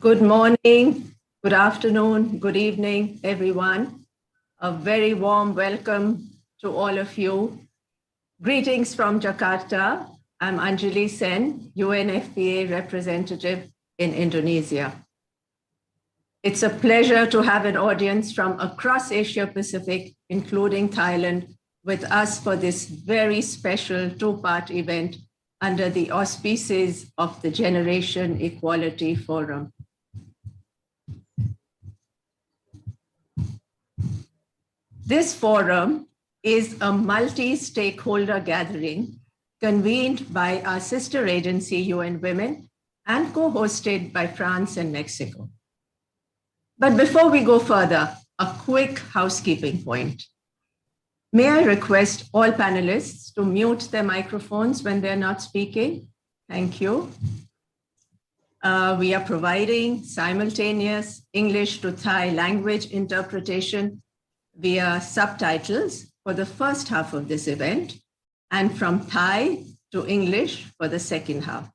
Good morning, good afternoon, good evening, everyone. A very warm welcome to all of you. Greetings from Jakarta. I'm Anjali Sen, UNFPA representative in Indonesia. It's a pleasure to have an audience from across Asia Pacific, including Thailand, with us for this very special two-part event under the auspices of the Generation Equality Forum. This forum is a multi-stakeholder gathering convened by our sister agency, UN Women, and co-hosted by France and Mexico. But before we go further, a quick housekeeping point. May I request all panelists to mute their microphones when they're not speaking? Thank you. We are providing simultaneous English to Thai language interpretation via subtitles for the first half of this event and from Thai to English for the second half.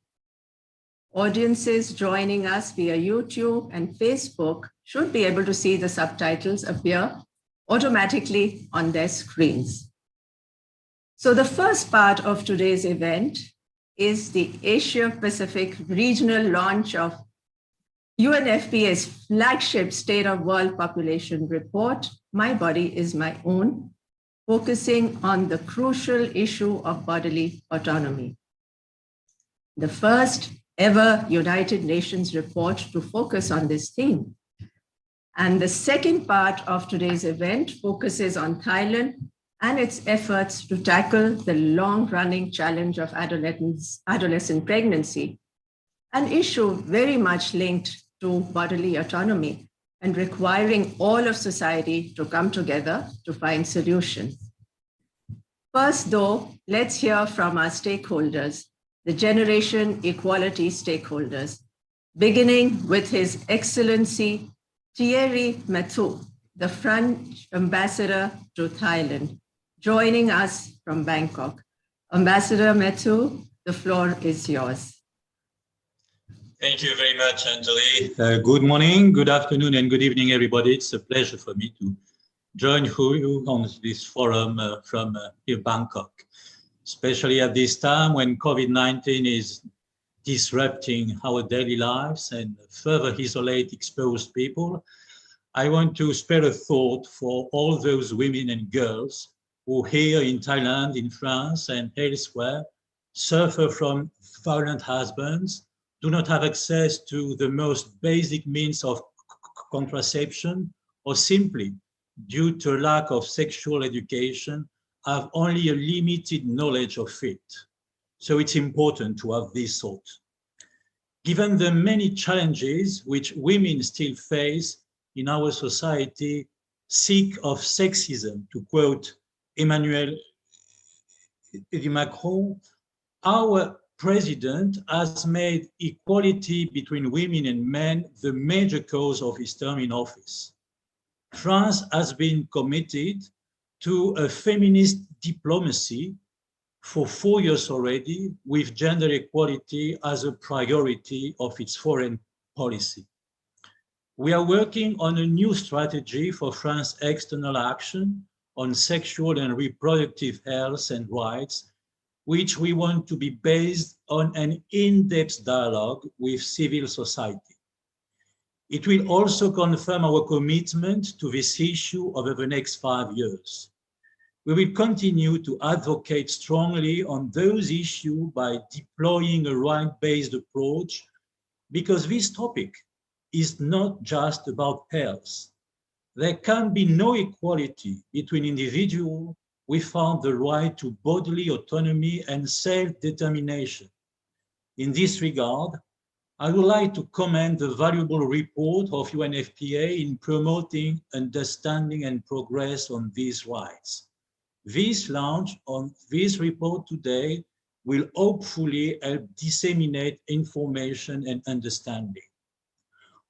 Audiences joining us via YouTube and Facebook should be able to see the subtitles appear automatically on their screens. So the first part of today's event is the Asia Pacific regional launch of UNFPA's flagship State of World Population Report, My Body is My Own, focusing on the crucial issue of bodily autonomy. The first ever United Nations report to focus on this theme. And the second part of today's event focuses on Thailand and its efforts to tackle the long-running challenge of adolescent pregnancy, an issue very much linked to bodily autonomy and requiring all of society to come together to find solutions. First, though, let's hear from our stakeholders, the Generation Equality stakeholders, beginning with His Excellency Thierry Mathieu, the French ambassador to Thailand, joining us from Bangkok. Ambassador Mathieu, the floor is yours. Thank you very much, Anjali. Good morning, good afternoon, and good evening, everybody. It's a pleasure for me to join you on this forum from here, Bangkok, especially at this time when COVID-19 is disrupting our daily lives and further isolate exposed people. I want to spare a thought for all those women and girls who here in Thailand, in France, and elsewhere suffer from violent husbands, do not have access to the most basic means of contraception, or simply, due to lack of sexual education, have only a limited knowledge of it. So it's important to have this thought. Given the many challenges which women still face in our society, sick of sexism, to quote Emmanuel Macron, our President has made equality between women and men the major cause of his term in office. France has been committed to a feminist diplomacy for 4 years already, with gender equality as a priority of its foreign policy. We are working on a new strategy for France's external action on sexual and reproductive health and rights, which we want to be based on an in-depth dialogue with civil society. It will also confirm our commitment to this issue over the next 5 years. We will continue to advocate strongly on those issues by deploying a right-based approach, because this topic is not just about health. There can be no equality between individuals without the right to bodily autonomy and self-determination. In this regard, I would like to commend the valuable report of UNFPA in promoting understanding and progress on these rights. This launch on this report today will hopefully help disseminate information and understanding.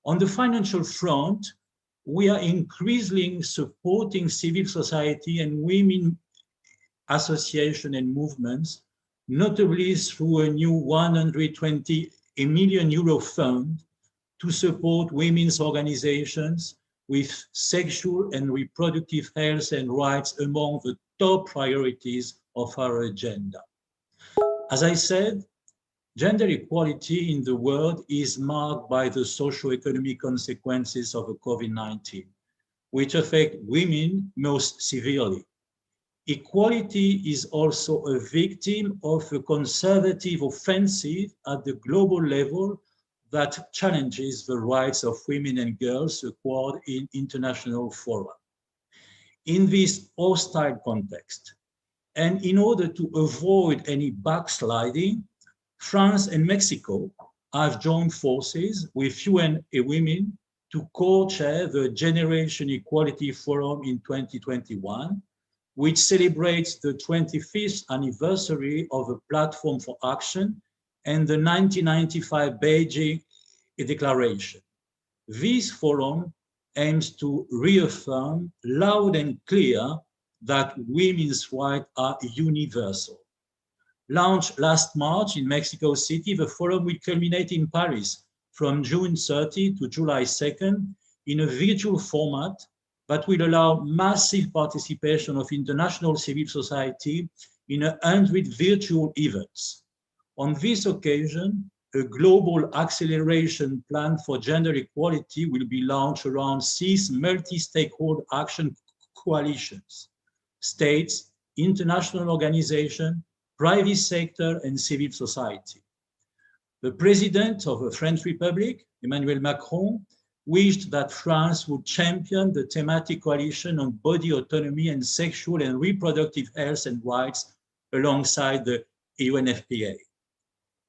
On the financial front, we are increasingly supporting civil society and women associations and movements, notably through a new €120 million fund to support women's organizations with sexual and reproductive health and rights among the top priorities of our agenda. As I said, gender equality in the world is marked by the socio-economic consequences of COVID-19, which affect women most severely. Equality is also a victim of a conservative offensive at the global level that challenges the rights of women and girls acquired in international fora. In this hostile context, and in order to avoid any backsliding, France and Mexico have joined forces with UN Women to co-chair the Generation Equality Forum in 2021, which celebrates the 25th anniversary of the Platform for Action and the 1995 Beijing Declaration. This forum aims to reaffirm loud and clear that women's rights are universal. Launched last March in Mexico City, the forum will culminate in Paris from June 30 to July 2nd in a virtual format that will allow massive participation of international civil society in 100 virtual events. On this occasion, a global acceleration plan for gender equality will be launched around 6 multi-stakeholder action coalitions: states, international organizations, private sector, and civil society. The President of the French Republic, Emmanuel Macron, wished that France would champion the thematic coalition on body autonomy and sexual and reproductive health and rights alongside the UNFPA.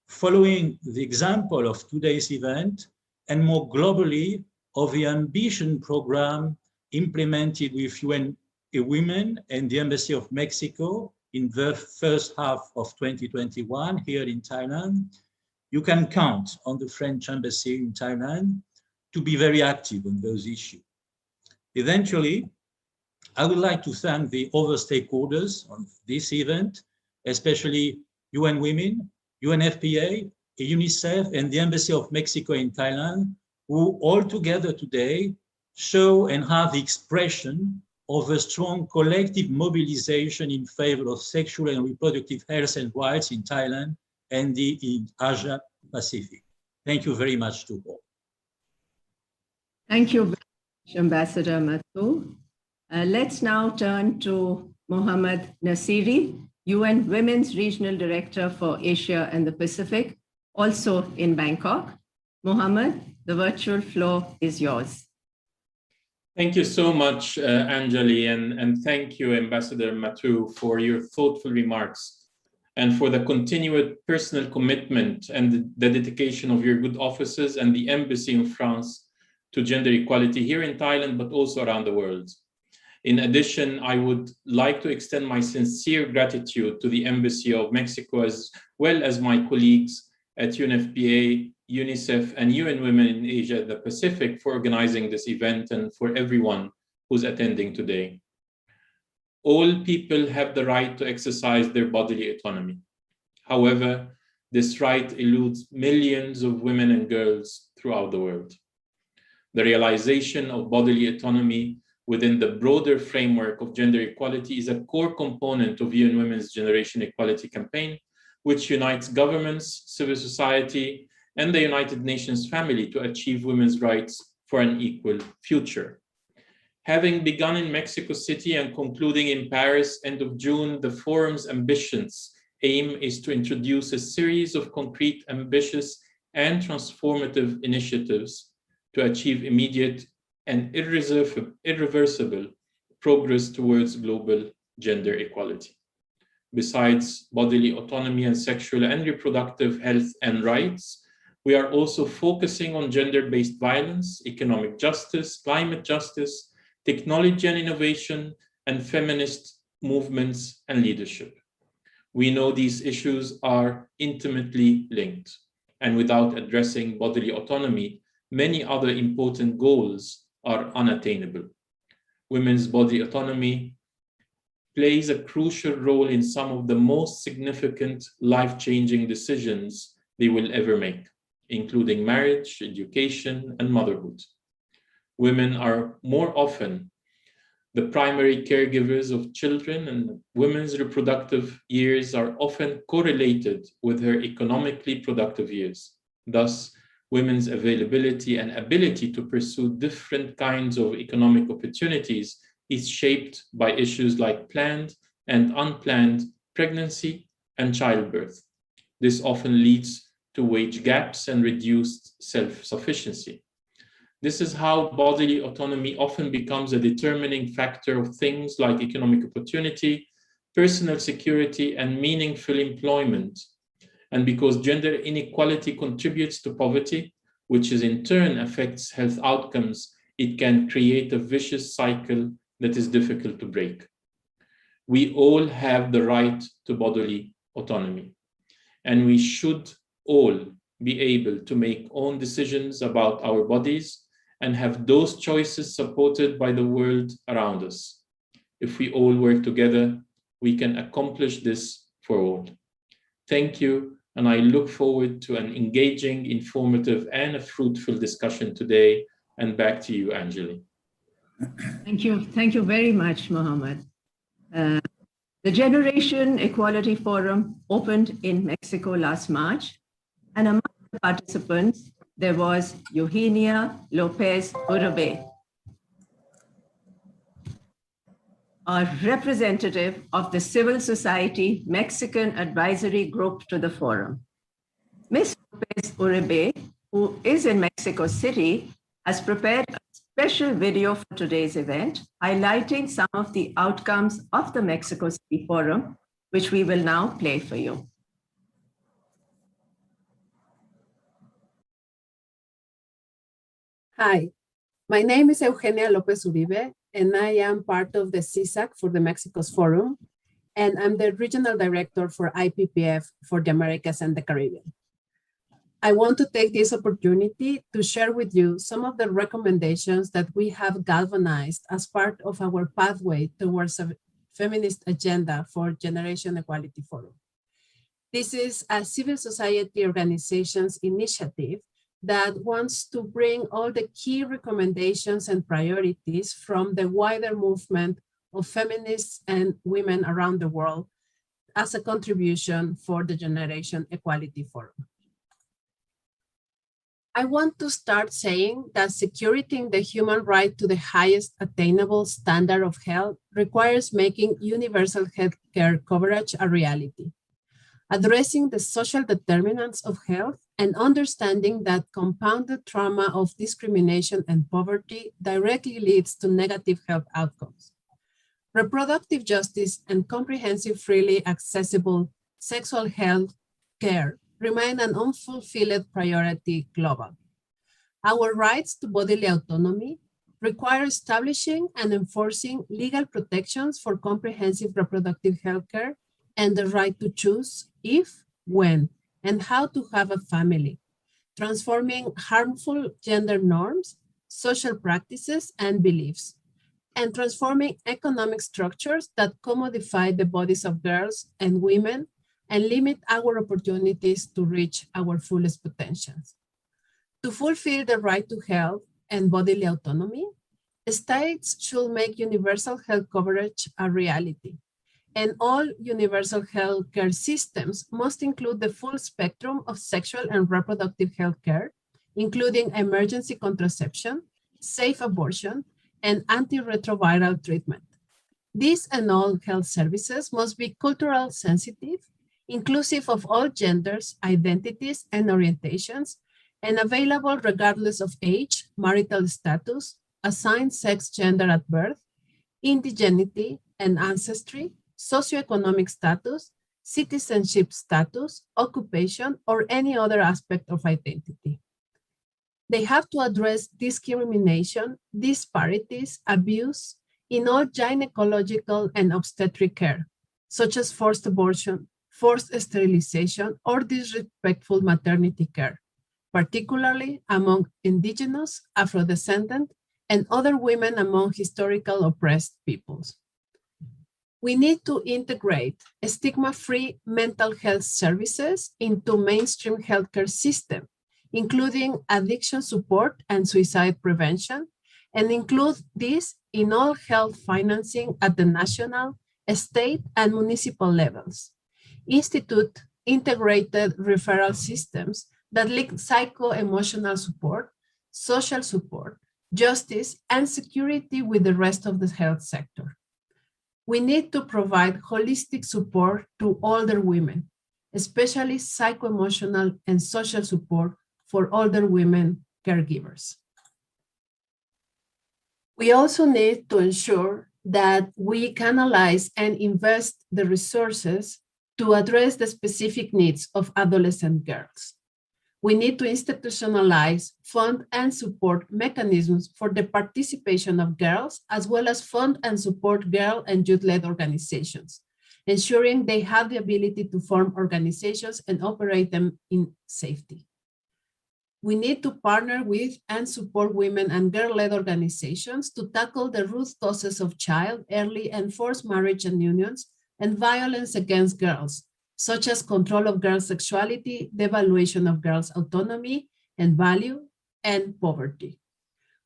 Following the example of today's event, and more globally of the Ambition program implemented with UN Women and the Embassy of Mexico in the first half of 2021 here in Thailand, you can count on the French Embassy in Thailand to be very active on those issues. Eventually, I would like to thank the other stakeholders on this event, especially UN Women, UNFPA, UNICEF, and the Embassy of Mexico in Thailand, who all together today show and have the expression of a strong collective mobilization in favor of sexual and reproductive health and rights in Thailand and in Asia Pacific. Thank you very much to all. Thank you very much, Ambassador Mathu. Let's now turn to Mohammed Nasiri, UN Women's Regional Director for Asia and the Pacific, also in Bangkok. Mohammed, the virtual floor is yours. Thank you so much, Anjali, and thank you, Ambassador Mathu, for your thoughtful remarks and for the continued personal commitment and the dedication of your good offices and the Embassy in France to gender equality here in Thailand, but also around the world. In addition, I would like to extend my sincere gratitude to the Embassy of Mexico, as well as my colleagues at UNFPA, UNICEF, and UN Women in Asia and the Pacific for organizing this event and for everyone who's attending today. All people have the right to exercise their bodily autonomy. However, this right eludes millions of women and girls throughout the world. The realization of bodily autonomy within the broader framework of gender equality is a core component of UN Women's Generation Equality Campaign, which unites governments, civil society, and the United Nations family to achieve women's rights for an equal future. Having begun in Mexico City and concluding in Paris end of June, the forum's ambitious aim is to introduce a series of concrete, ambitious, and transformative initiatives to achieve immediate and irreversible progress towards global gender equality. Besides bodily autonomy and sexual and reproductive health and rights, we are also focusing on gender-based violence, economic justice, climate justice, technology and innovation, and feminist movements and leadership. We know these issues are intimately linked, and without addressing bodily autonomy, many other important goals are unattainable. Women's body autonomy plays a crucial role in some of the most significant life-changing decisions they will ever make. including marriage, education, and motherhood. Women are more often the primary caregivers of children, and women's reproductive years are often correlated with her economically productive years. Thus, women's availability and ability to pursue different kinds of economic opportunities is shaped by issues like planned and unplanned pregnancy and childbirth. This often leads to wage gaps and reduced self-sufficiency. This is how bodily autonomy often becomes a determining factor of things like economic opportunity, personal security, and meaningful employment. And because gender inequality contributes to poverty, which is in turn affects health outcomes, it can create a vicious cycle that is difficult to break. We all have the right to bodily autonomy, and we should all be able to make own decisions about our bodies and have those choices supported by the world around us. If we all work together, we can accomplish this for all. Thank you, and I look forward to an engaging, informative, and a fruitful discussion today. And back to you, Anjali. Thank you. Thank you very much, Mohammed. The Generation Equality Forum opened in Mexico last March, and among the participants, there was Eugenia Lopez Uribe, a representative of the civil society Mexican advisory group to the forum. Ms. Lopez Uribe, who is in Mexico City, has prepared a special video for today's event, highlighting some of the outcomes of the Mexico City Forum, which we will now play for you. Hi, my name is Eugenia Lopez Uribe, and I am part of the CSAC for the Mexico's Forum, and I'm the Regional Director for IPPF for the Americas and the Caribbean. I want to take this opportunity to share with you some of the recommendations that we have galvanized as part of our pathway towards a feminist agenda for Generation Equality Forum. This is a civil society organization's initiative that wants to bring all the key recommendations and priorities from the wider movement of feminists and women around the world as a contribution for the Generation Equality Forum. I want to start saying that securing the human right to the highest attainable standard of health requires making universal healthcare coverage a reality, addressing the social determinants of health and understanding that compounded trauma of discrimination and poverty directly leads to negative health outcomes. Reproductive justice and comprehensive, freely accessible sexual health care remain an unfulfilled priority globally. Our rights to bodily autonomy require establishing and enforcing legal protections for comprehensive reproductive health care and the right to choose if, when, and how to have a family, transforming harmful gender norms, social practices, and beliefs, and transforming economic structures that commodify the bodies of girls and women and limit our opportunities to reach our fullest potentials. To fulfill the right to health and bodily autonomy, states should make universal health coverage a reality, and all universal health care systems must include the full spectrum of sexual and reproductive health care, including emergency contraception, safe abortion, and antiretroviral treatment. These and all health services must be cultural sensitive, inclusive of all genders, identities, and orientations, and available regardless of age, marital status, assigned sex gender at birth, indigeneity and ancestry, socioeconomic status, citizenship status, occupation, or any other aspect of identity. They have to address discrimination, disparities, abuse in all gynecological and obstetric care, such as forced abortion, forced sterilization, or disrespectful maternity care, particularly among indigenous, Afro-descendant, and other women among historical oppressed peoples. We need to integrate stigma-free mental health services into mainstream healthcare system, including addiction support and suicide prevention, and include this in all health financing at the national, state, and municipal levels. Institute integrated referral systems that link psycho-emotional support, social support, justice, and security with the rest of the health sector. We need to provide holistic support to older women, especially psycho-emotional and social support for older women caregivers. We also need to ensure that we canalize and invest the resources to address the specific needs of adolescent girls. We need to institutionalize, fund, and support mechanisms for the participation of girls, as well as fund and support girl and youth-led organizations, ensuring they have the ability to form organizations and operate them in safety. We need to partner with and support women and girl-led organizations to tackle the root causes of child, early, and forced marriage and unions and violence against girls, such as control of girls' sexuality, devaluation of girls' autonomy and value, and poverty.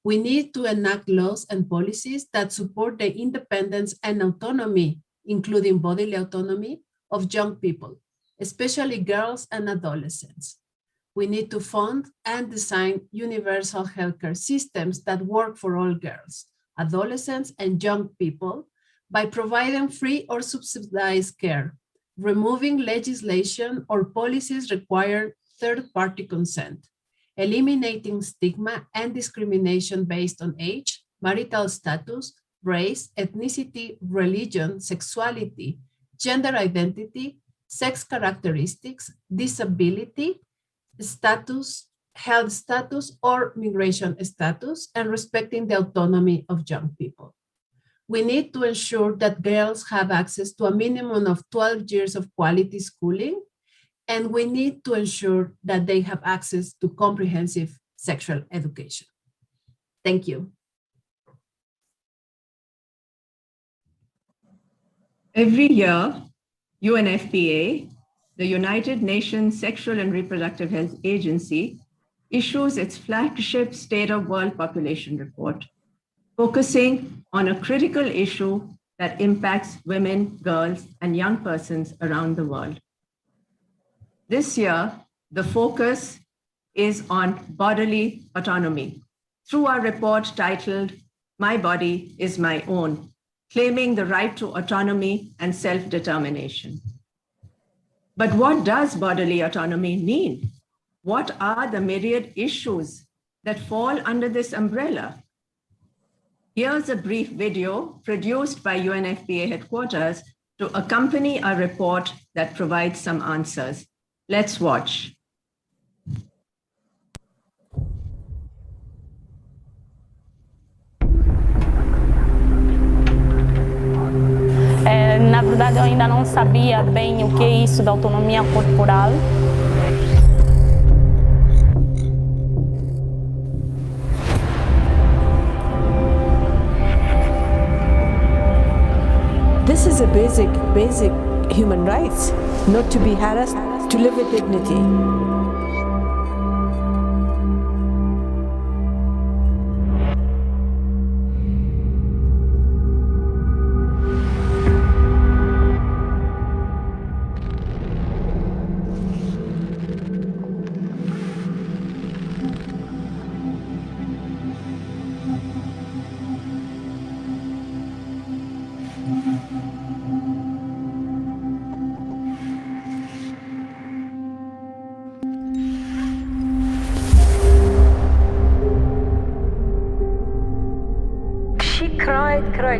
We need to enact laws and policies that support the independence and autonomy, including bodily autonomy, of young people, especially girls and adolescents. We need to fund and design universal healthcare systems that work for all girls, adolescents, and young people by providing free or subsidized care, removing legislation or policies requiring third-party consent, eliminating stigma and discrimination based on age, marital status, race, ethnicity, religion, sexuality, gender identity, sex characteristics, disability, status, health status, or migration status, and respecting the autonomy of young people. We need to ensure that girls have access to a minimum of 12 years of quality schooling, and we need to ensure that they have access to comprehensive sexual education. Thank you. Every year, UNFPA, the United Nations Sexual and Reproductive Health Agency, issues its flagship State of World Population Report, focusing on a critical issue that impacts women, girls, and young persons around the world. This year, the focus is on bodily autonomy through our report titled, "My Body is My Own," claiming the right to autonomy and self-determination. But what does bodily autonomy mean? What are the myriad issues that fall under this umbrella? Here's a brief video produced by UNFPA headquarters to accompany a report that provides some answers. Let's watch. Na verdade, eu ainda não sabia bem o que é isso da autonomia corporal. This is a basic human rights, not to be harassed, to live with dignity.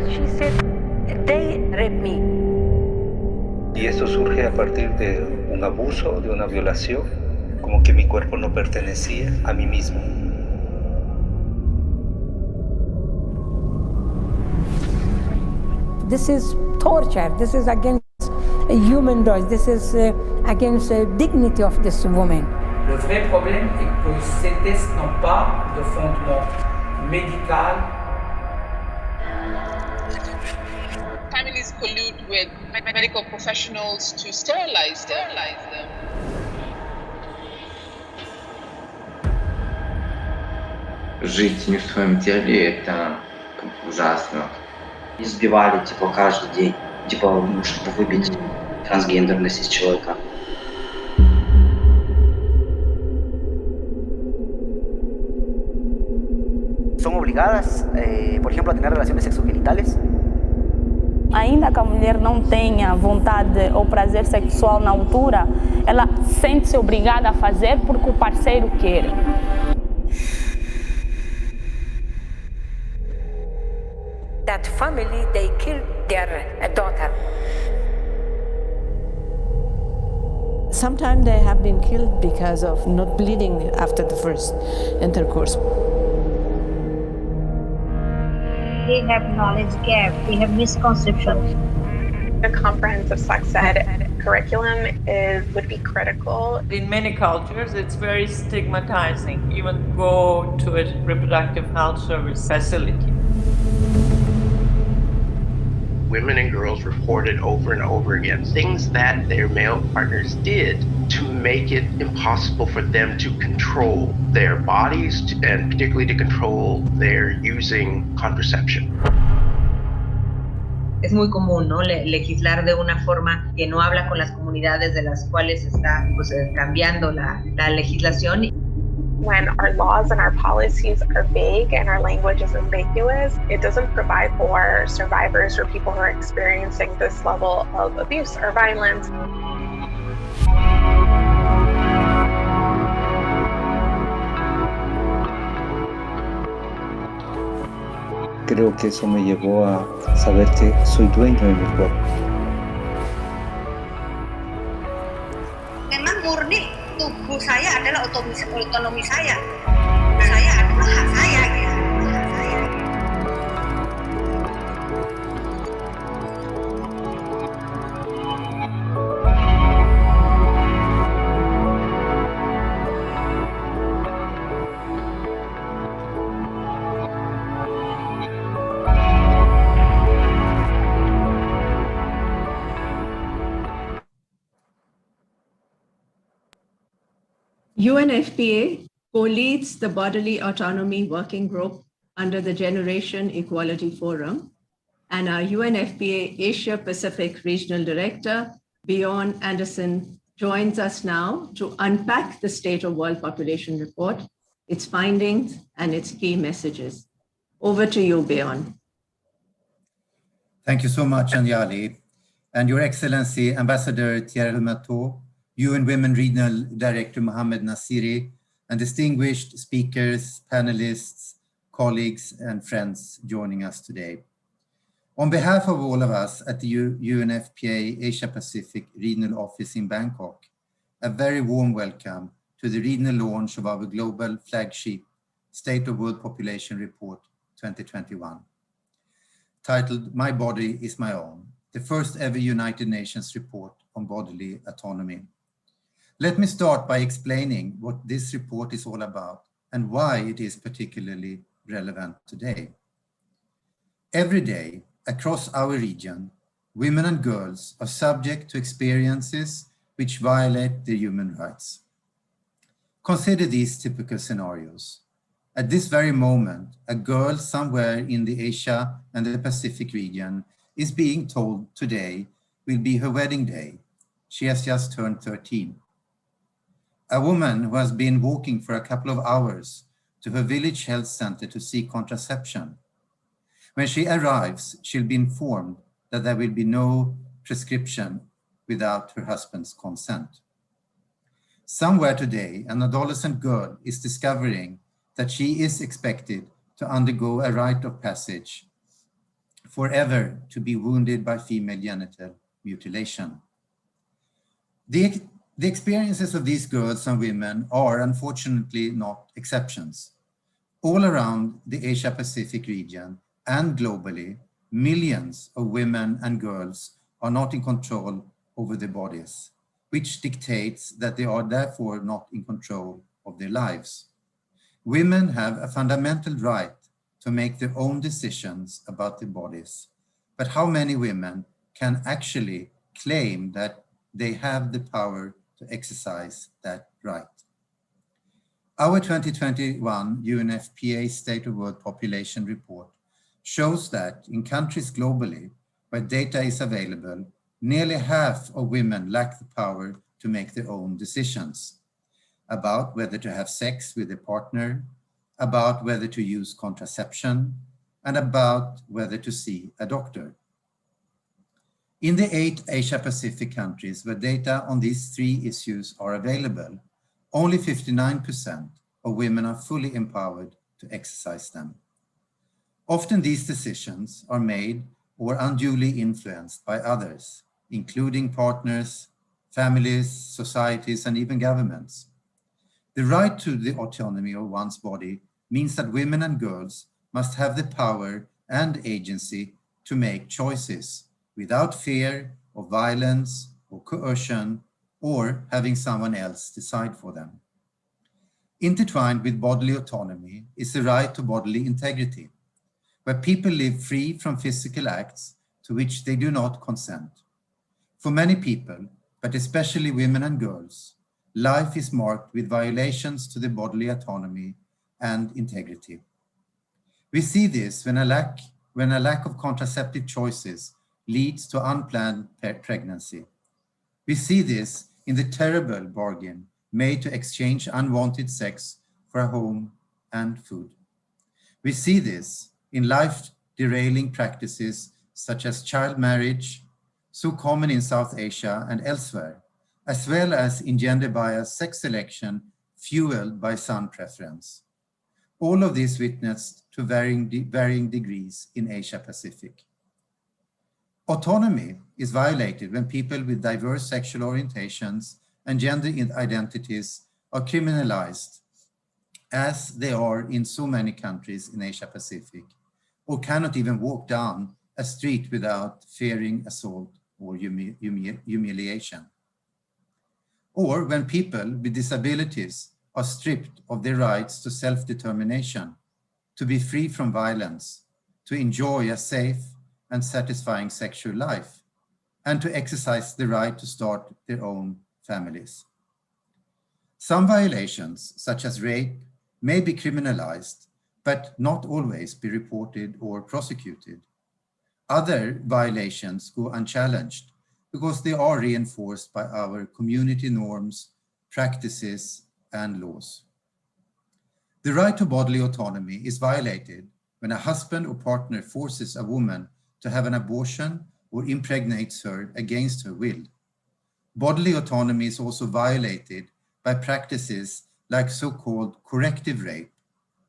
She said, they raped me. Y esto surge a partir de un abuso, de una violación, como que mi cuerpo no pertenecía a mí mismo. This is torture. This is against human rights. This is against the dignity of this woman. Le vrai problème est que ces tests n'ont pas de fondement médical. Families collude with medical professionals to sterilize them. жить не в своем теле, это ужасно. Избивали, типа, каждый день, типа, чтобы выбить трансгендерность из человека. Son obligadas, por ejemplo, a tener relaciones sexogenitales. Ainda que a mulher não tenha vontade ou prazer sexual na altura, ela sente-se obrigada a fazer porque o parceiro quer. That family, they killed their daughter. Sometimes they have been killed because of not bleeding after the first intercourse. They have knowledge gap, they have misconception. The comprehensive sex ed curriculum would be critical. In many cultures, it's very stigmatizing, even go to a reproductive health service facility. Women and girls reported over and over again things that their male partners did to make it impossible for them to control their bodies and particularly to control their using contraception. Es muy común, ¿no? Legislar de una forma que no habla con las comunidades de las cuales está cambiando la legislación. When our laws and our policies are vague and our language is ambiguous, it doesn't provide for survivors or people who are experiencing this level of abuse or violence. Creo que eso me llevó a saber que soy dueño de mi cuerpo. Memang murni tubuh saya adalah otonomi saya. Saya adalah hak saya. UNFPA co-leads the Bodily Autonomy Working Group under the Generation Equality Forum, and our UNFPA Asia Pacific Regional Director, Bjorn Anderson, joins us now to unpack the State of World Population Report, its findings, and its key messages. Over to you, Bjorn. Thank you so much, Anjali. And Your Excellency, Ambassador Thierry Mato, UN Women Regional Director Mohammed Nasiri, and distinguished speakers, panelists, colleagues, and friends joining us today. On behalf of all of us at the UNFPA Asia Pacific Regional Office in Bangkok, a very warm welcome to the regional launch of our global flagship State of World Population Report 2021, titled My Body is My Own, the first ever United Nations report on bodily autonomy. Let me start by explaining what this report is all about and why it is particularly relevant today. Every day, across our region, women and girls are subject to experiences which violate their human rights. Consider these typical scenarios. At this very moment, a girl somewhere in the Asia and the Pacific region is being told today will be her wedding day. She has just turned 13. A woman who has been walking for a couple of hours to her village health center to seek contraception. When she arrives, she'll be informed that there will be no prescription without her husband's consent. Somewhere today, an adolescent girl is discovering that she is expected to undergo a rite of passage forever to be wounded by female genital mutilation. The experiences of these girls and women are unfortunately not exceptions. All around the Asia Pacific region and globally, millions of women and girls are not in control over their bodies, which dictates that they are therefore not in control of their lives. Women have a fundamental right to make their own decisions about their bodies, but how many women can actually claim that they have the power to exercise that right? Our 2021 UNFPA State of World Population Report shows that in countries globally where data is available, nearly half of women lack the power to make their own decisions about whether to have sex with a partner, about whether to use contraception, and about whether to see a doctor. In the 8 Asia-Pacific countries where data on these 3 issues are available, only 59% of women are fully empowered to exercise them. Often these decisions are made or unduly influenced by others, including partners, families, societies, and even governments. The right to the autonomy of one's body means that women and girls must have the power and agency to make choices without fear of violence or coercion or having someone else decide for them. Intertwined with bodily autonomy is the right to bodily integrity, where people live free from physical acts to which they do not consent. For many people, but especially women and girls, life is marked with violations to the bodily autonomy and integrity. We see this when a lack of contraceptive choices leads to unplanned pregnancy. We see this in the terrible bargain made to exchange unwanted sex for a home and food. We see this in life-derailing practices such as child marriage, so common in South Asia and elsewhere, as well as in gender-biased sex selection fueled by son preference. All of this witnessed to varying degrees in Asia-Pacific. Autonomy is violated when people with diverse sexual orientations and gender identities are criminalized, as they are in so many countries in Asia-Pacific, or cannot even walk down a street without fearing assault or humiliation. Or when people with disabilities are stripped of their rights to self-determination, to be free from violence, to enjoy a safe and satisfying sexual life, and to exercise the right to start their own families. Some violations, such as rape, may be criminalized, but not always be reported or prosecuted. Other violations go unchallenged because they are reinforced by our community norms, practices, and laws. The right to bodily autonomy is violated when a husband or partner forces a woman to have an abortion or impregnates her against her will. Bodily autonomy is also violated by practices like so-called corrective rape,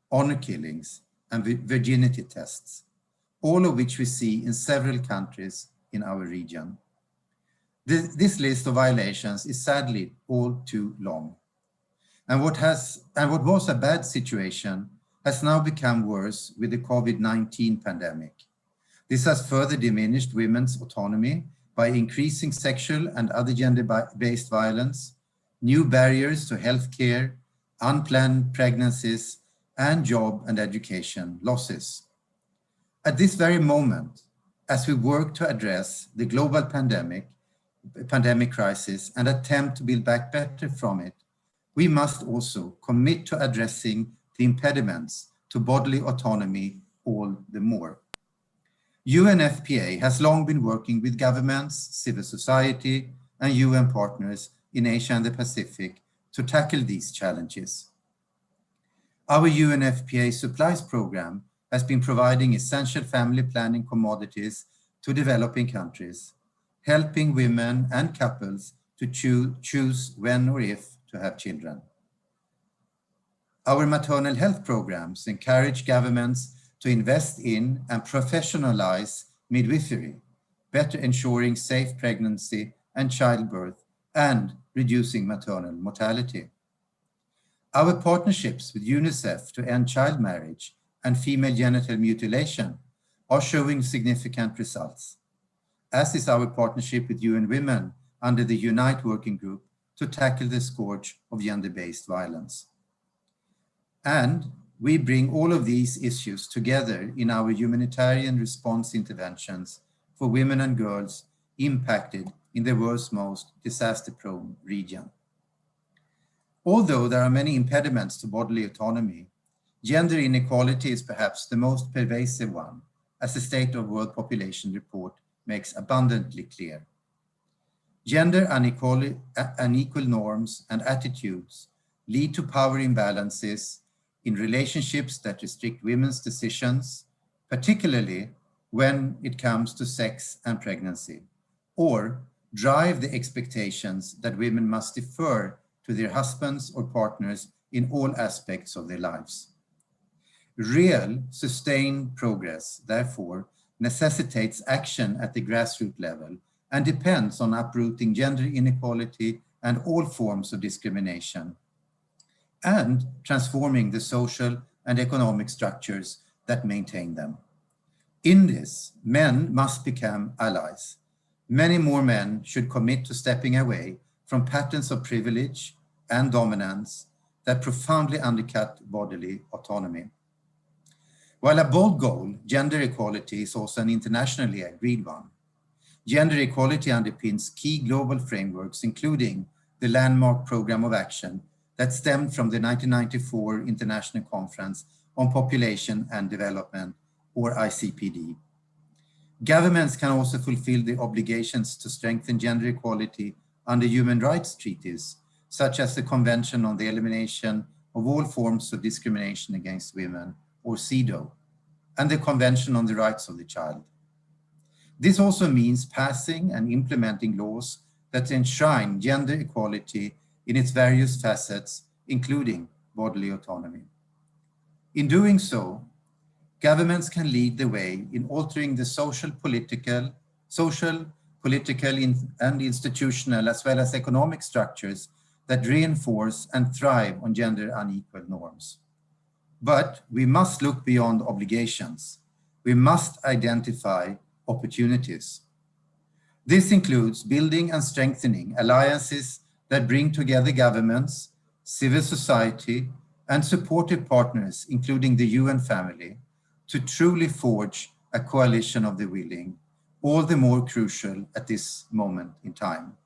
honor killings, and virginity tests, all of which we see in several countries in our region. This list of violations is sadly all too long. And what was a bad situation has now become worse with the COVID-19 pandemic. This has further diminished women's autonomy by increasing sexual and other gender-based violence, new barriers to healthcare, unplanned pregnancies, and job and education losses. At this very moment, as we work to address the global pandemic crisis and attempt to build back better from it, we must also commit to addressing the impediments to bodily autonomy all the more. UNFPA has long been working with governments, civil society, and UN partners in Asia and the Pacific to tackle these challenges. Our UNFPA supplies program has been providing essential family planning commodities to developing countries, helping women and couples to choose when or if to have children. Our maternal health programs encourage governments to invest in and professionalize midwifery, better ensuring safe pregnancy and childbirth and reducing maternal mortality. Our partnerships with UNICEF to end child marriage and female genital mutilation are showing significant results, as is our partnership with UN Women under the Unite Working Group to tackle the scourge of gender-based violence. And we bring all of these issues together in our humanitarian response interventions for women and girls impacted in the world's most disaster-prone region. Although there are many impediments to bodily autonomy, gender inequality is perhaps the most pervasive one, as the State of World Population report makes abundantly clear. Gender unequal norms and attitudes lead to power imbalances in relationships that restrict women's decisions, particularly when it comes to sex and pregnancy, or drive the expectations that women must defer to their husbands or partners in all aspects of their lives. Real, sustained progress, therefore, necessitates action at the grassroots level and depends on uprooting gender inequality and all forms of discrimination, and transforming the social and economic structures that maintain them. In this, men must become allies. Many more men should commit to stepping away from patterns of privilege and dominance that profoundly undercut bodily autonomy. While a bold goal, gender equality is also an internationally agreed one. Gender equality underpins key global frameworks, including the landmark program of action that stemmed from the 1994 International Conference on Population and Development, or ICPD. Governments can also fulfill the obligations to strengthen gender equality under human rights treaties, such as the Convention on the Elimination of All Forms of Discrimination Against Women, or CEDAW, and the Convention on the Rights of the Child. This also means passing and implementing laws that enshrine gender equality in its various facets, including bodily autonomy. In doing so, governments can lead the way in altering the social, political, and institutional, as well as economic structures that reinforce and thrive on gender unequal norms. But we must look beyond obligations. We must identify opportunities. This includes building and strengthening alliances that bring together governments, civil society, and supportive partners, including the UN family, to truly forge a coalition of the willing, all the more crucial at this moment in time.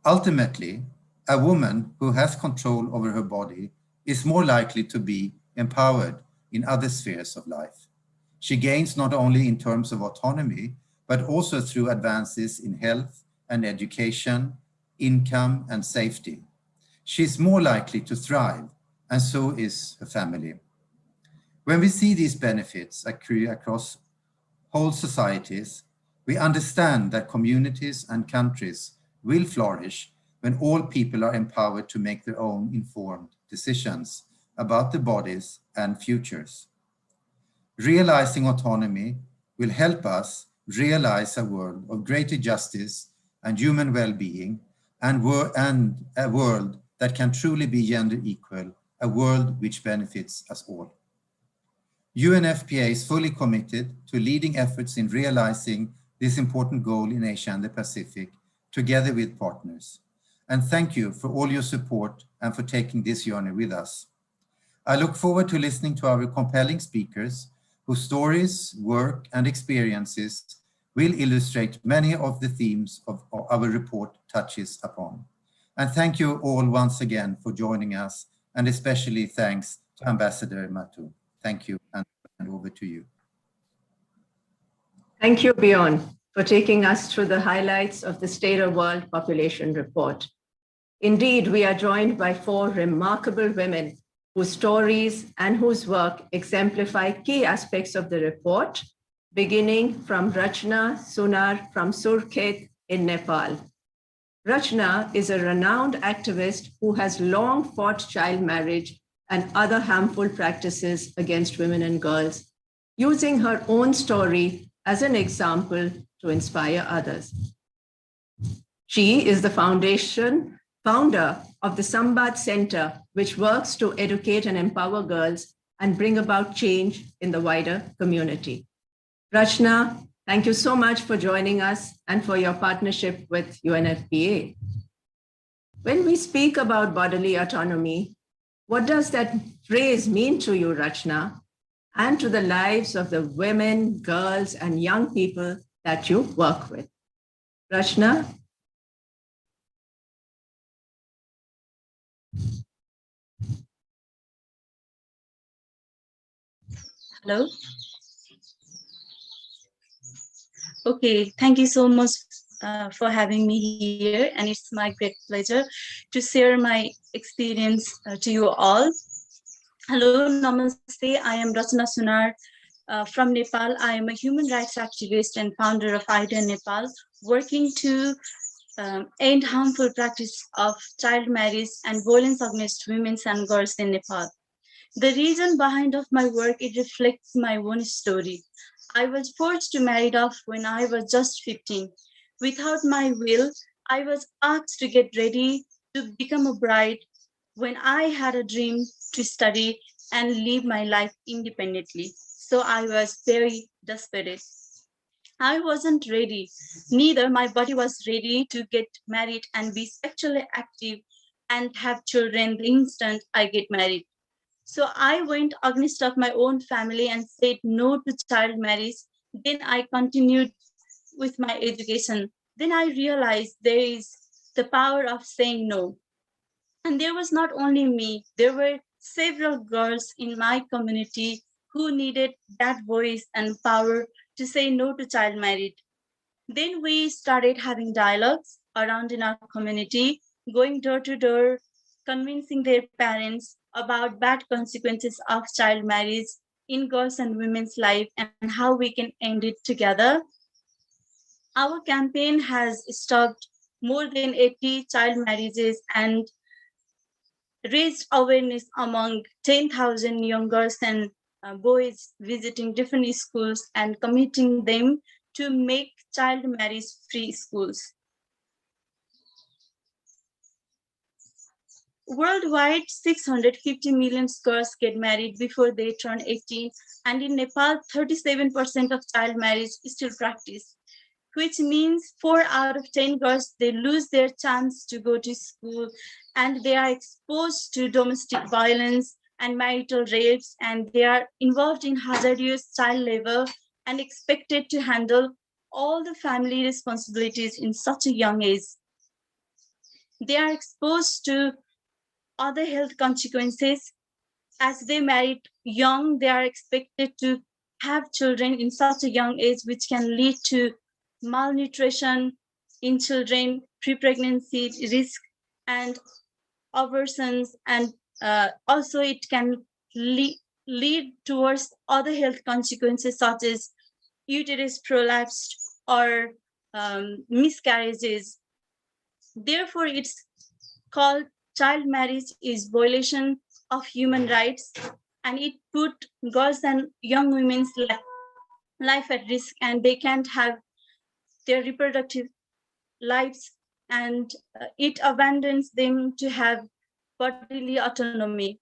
Ultimately, a woman who has control over her body is more likely to be empowered in other spheres of life. She gains not only in terms of autonomy, but also through advances in health and education, income and safety. She is more likely to thrive, and so is her family. When we see these benefits accrue across whole societies, we understand that communities and countries will flourish when all people are empowered to make their own informed decisions about their bodies and futures. Realizing autonomy will help us realize a world of greater justice and human well-being, and a world that can truly be gender equal, a world which benefits us all. UNFPA is fully committed to leading efforts in realizing this important goal in Asia and the Pacific, together with partners. And thank you for all your support and for taking this journey with us. I look forward to listening to our compelling speakers, whose stories, work, and experiences will illustrate many of the themes of our report touches upon. And thank you all once again for joining us, and especially thanks to Ambassador Mattu. Thank you, and over to you. Thank you, Bjorn, for taking us through the highlights of the State of World Population Report. Indeed, we are joined by 4 remarkable women whose stories and whose work exemplify key aspects of the report, beginning from Rachna Sunar from Surkhet in Nepal. Rachna is a renowned activist who has long fought child marriage and other harmful practices against women and girls, using her own story as an example to inspire others. She is the founder of the Sambat Center, which works to educate and empower girls and bring about change in the wider community. Rachna, thank you so much for joining us and for your partnership with UNFPA. When we speak about bodily autonomy, what does that phrase mean to you, Rachna, and to the lives of the women, girls, and young people that you work with? Rachna? Hello? Okay, thank you so much for having me here, and it's my great pleasure to share my experience to you all. Hello, namaste. I am Rachna Sunar from Nepal. I am a human rights activist and founder of IDEA Nepal, working to end harmful practice of child marriage and violence against women and girls in Nepal. The reason behind of my work, it reflects my own story. I was forced to marry off when I was just 15. Without my will, I was asked to get ready to become a bride when I had a dream to study and live my life independently. So I was very desperate. I wasn't ready. Neither my body was ready to get married and be sexually active and have children the instant I get married. So I went against of my own family and said no to child marriage. Then I continued with my education. Then I realized there is the power of saying no. And there was not only me, there were several girls in my community who needed that voice and power to say no to child marriage. Then we started having dialogues around in our community, going door to door, convincing their parents about bad consequences of child marriage in girls and women's life and how we can end it together. Our campaign has stopped more than 80 child marriages and raised awareness among 10,000 young girls and boys visiting different schools and committing them to make child marriage free schools. Worldwide, 650 million girls get married before they turn 18, and in Nepal, 37% of child marriage is still practiced, which means 4 out of 10 girls, they lose their chance to go to school, and they are exposed to domestic violence and marital rapes, and they are involved in hazardous child labor and expected to handle all the family responsibilities in such a young age. They are exposed to other health consequences. As they married young, they are expected to have children in such a young age, which can lead to malnutrition in children, pre-pregnancy risk, and abortions, and also it can lead towards other health consequences such as uterus prolapsed or miscarriages. Therefore, it's called child marriage is violation of human rights, and it put girls and young women's life at risk, and they can't have their reproductive lives, and it abandons them to have bodily autonomy.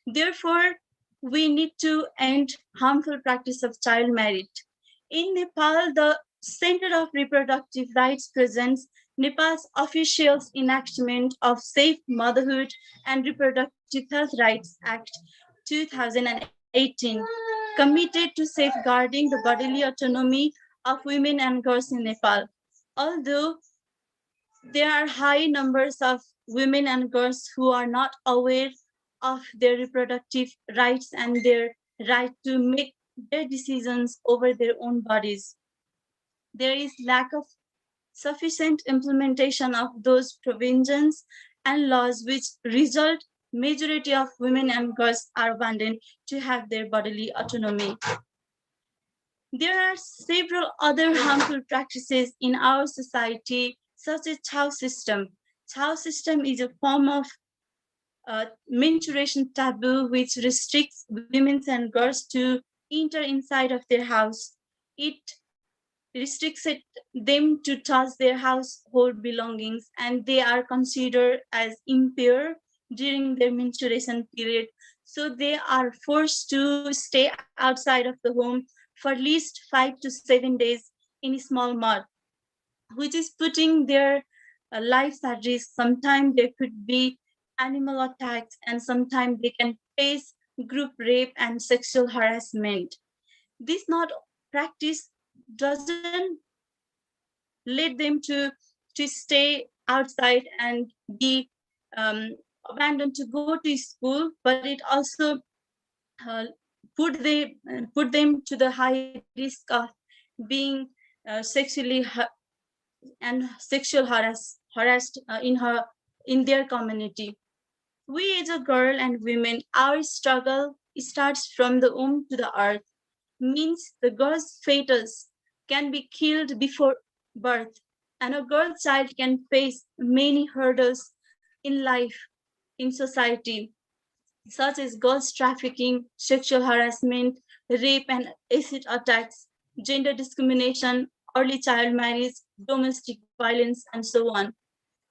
Therefore, we need to end harmful practice of child marriage. In Nepal, the Center of Reproductive Rights presents Nepal's official enactment of Safe Motherhood and Reproductive Health Rights Act 2018, committed to safeguarding the bodily autonomy of women and girls in Nepal. Although there are high numbers of women and girls who are not aware of their reproductive rights and their right to make their decisions over their own bodies. There is lack of sufficient implementation of those provisions and laws, which result majority of women and girls are abandoned to have their bodily autonomy. There are several other harmful practices in our society, such as chow system. Chow system is a form of menstruation taboo which restricts women and girls to enter inside of their house. It restricts them to touch their household belongings, and they are considered as impure during their menstruation period. So they are forced to stay outside of the home for at least 5 to 7 days in a small mud, which is putting their lives at risk. Sometimes there could be animal attacks, and sometimes they can face group rape and sexual harassment. This not practice doesn't lead them to stay outside and be abandoned to go to school, but it also put them to the high risk of being sexually and sexual harassed in their community. We as a girl and women, our struggle starts from the womb to the earth, means the girl's fetus can be killed before birth, and a girl child can face many hurdles in life, in society, such as girls trafficking, sexual harassment, rape and acid attacks, gender discrimination, early child marriage, domestic violence, and so on,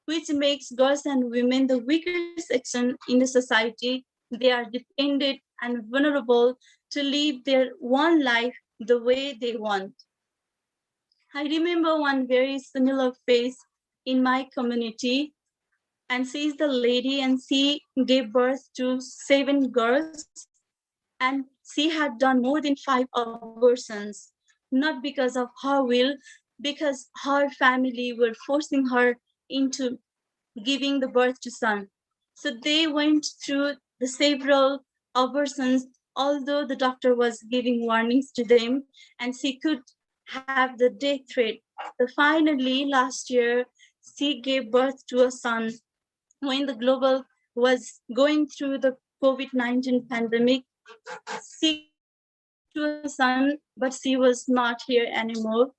which makes girls and women the weaker section in the society. They are dependent and vulnerable to live their one life the way they want. I remember one very similar face in my community, and she is the lady, and she gave birth to 7 girls, and she had done more than 5 abortions, not because of her will, because her family were forcing her into giving the birth to son. So they went through the several abortions, although the doctor was giving warnings to them, and she could have the death threat. So finally, last year, she gave birth to a son when the global was going through the COVID-19 pandemic. She to a son, but she was not here anymore.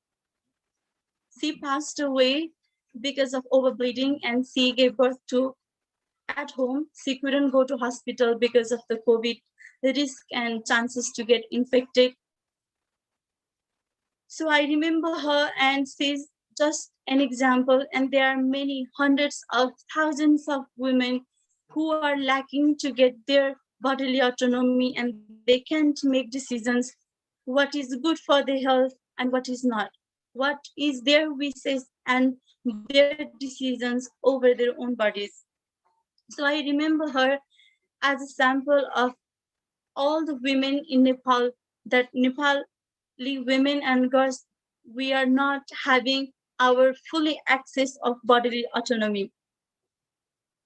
She passed away because of overbleeding, and she gave birth to at home. She couldn't go to hospital because of the COVID risk and chances to get infected. So I remember her, and she's just an example, and there are many hundreds of thousands of women who are lacking to get their bodily autonomy, and they can't make decisions what is good for their health and what is not, what is their wishes and their decisions over their own bodies. So I remember her as a sample of all the women in Nepal, that Nepali women and girls, we are not having our fully access of bodily autonomy.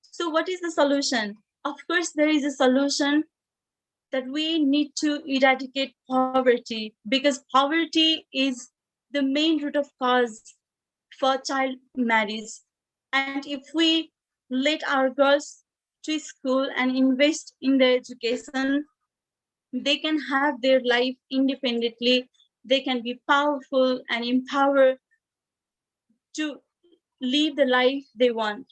So what is the solution? Of course, there is a solution, that we need to eradicate poverty, because poverty is the main root of cause for child marriage. And if we let our girls to school and invest in their education, they can have their life independently. They can be powerful and empowered to live the life they want.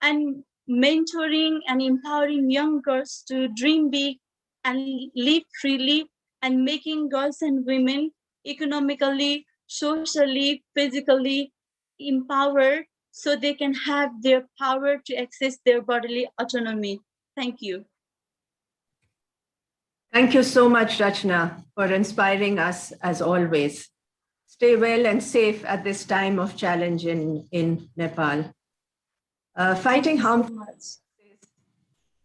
And mentoring and empowering young girls to dream big and live freely, and making girls and women economically, socially, physically empowered, so they can have their power to access their bodily autonomy. Thank you. Thank you so much, Rachna, for inspiring us as always. Stay well and safe at this time of challenge in Nepal. Fighting harmful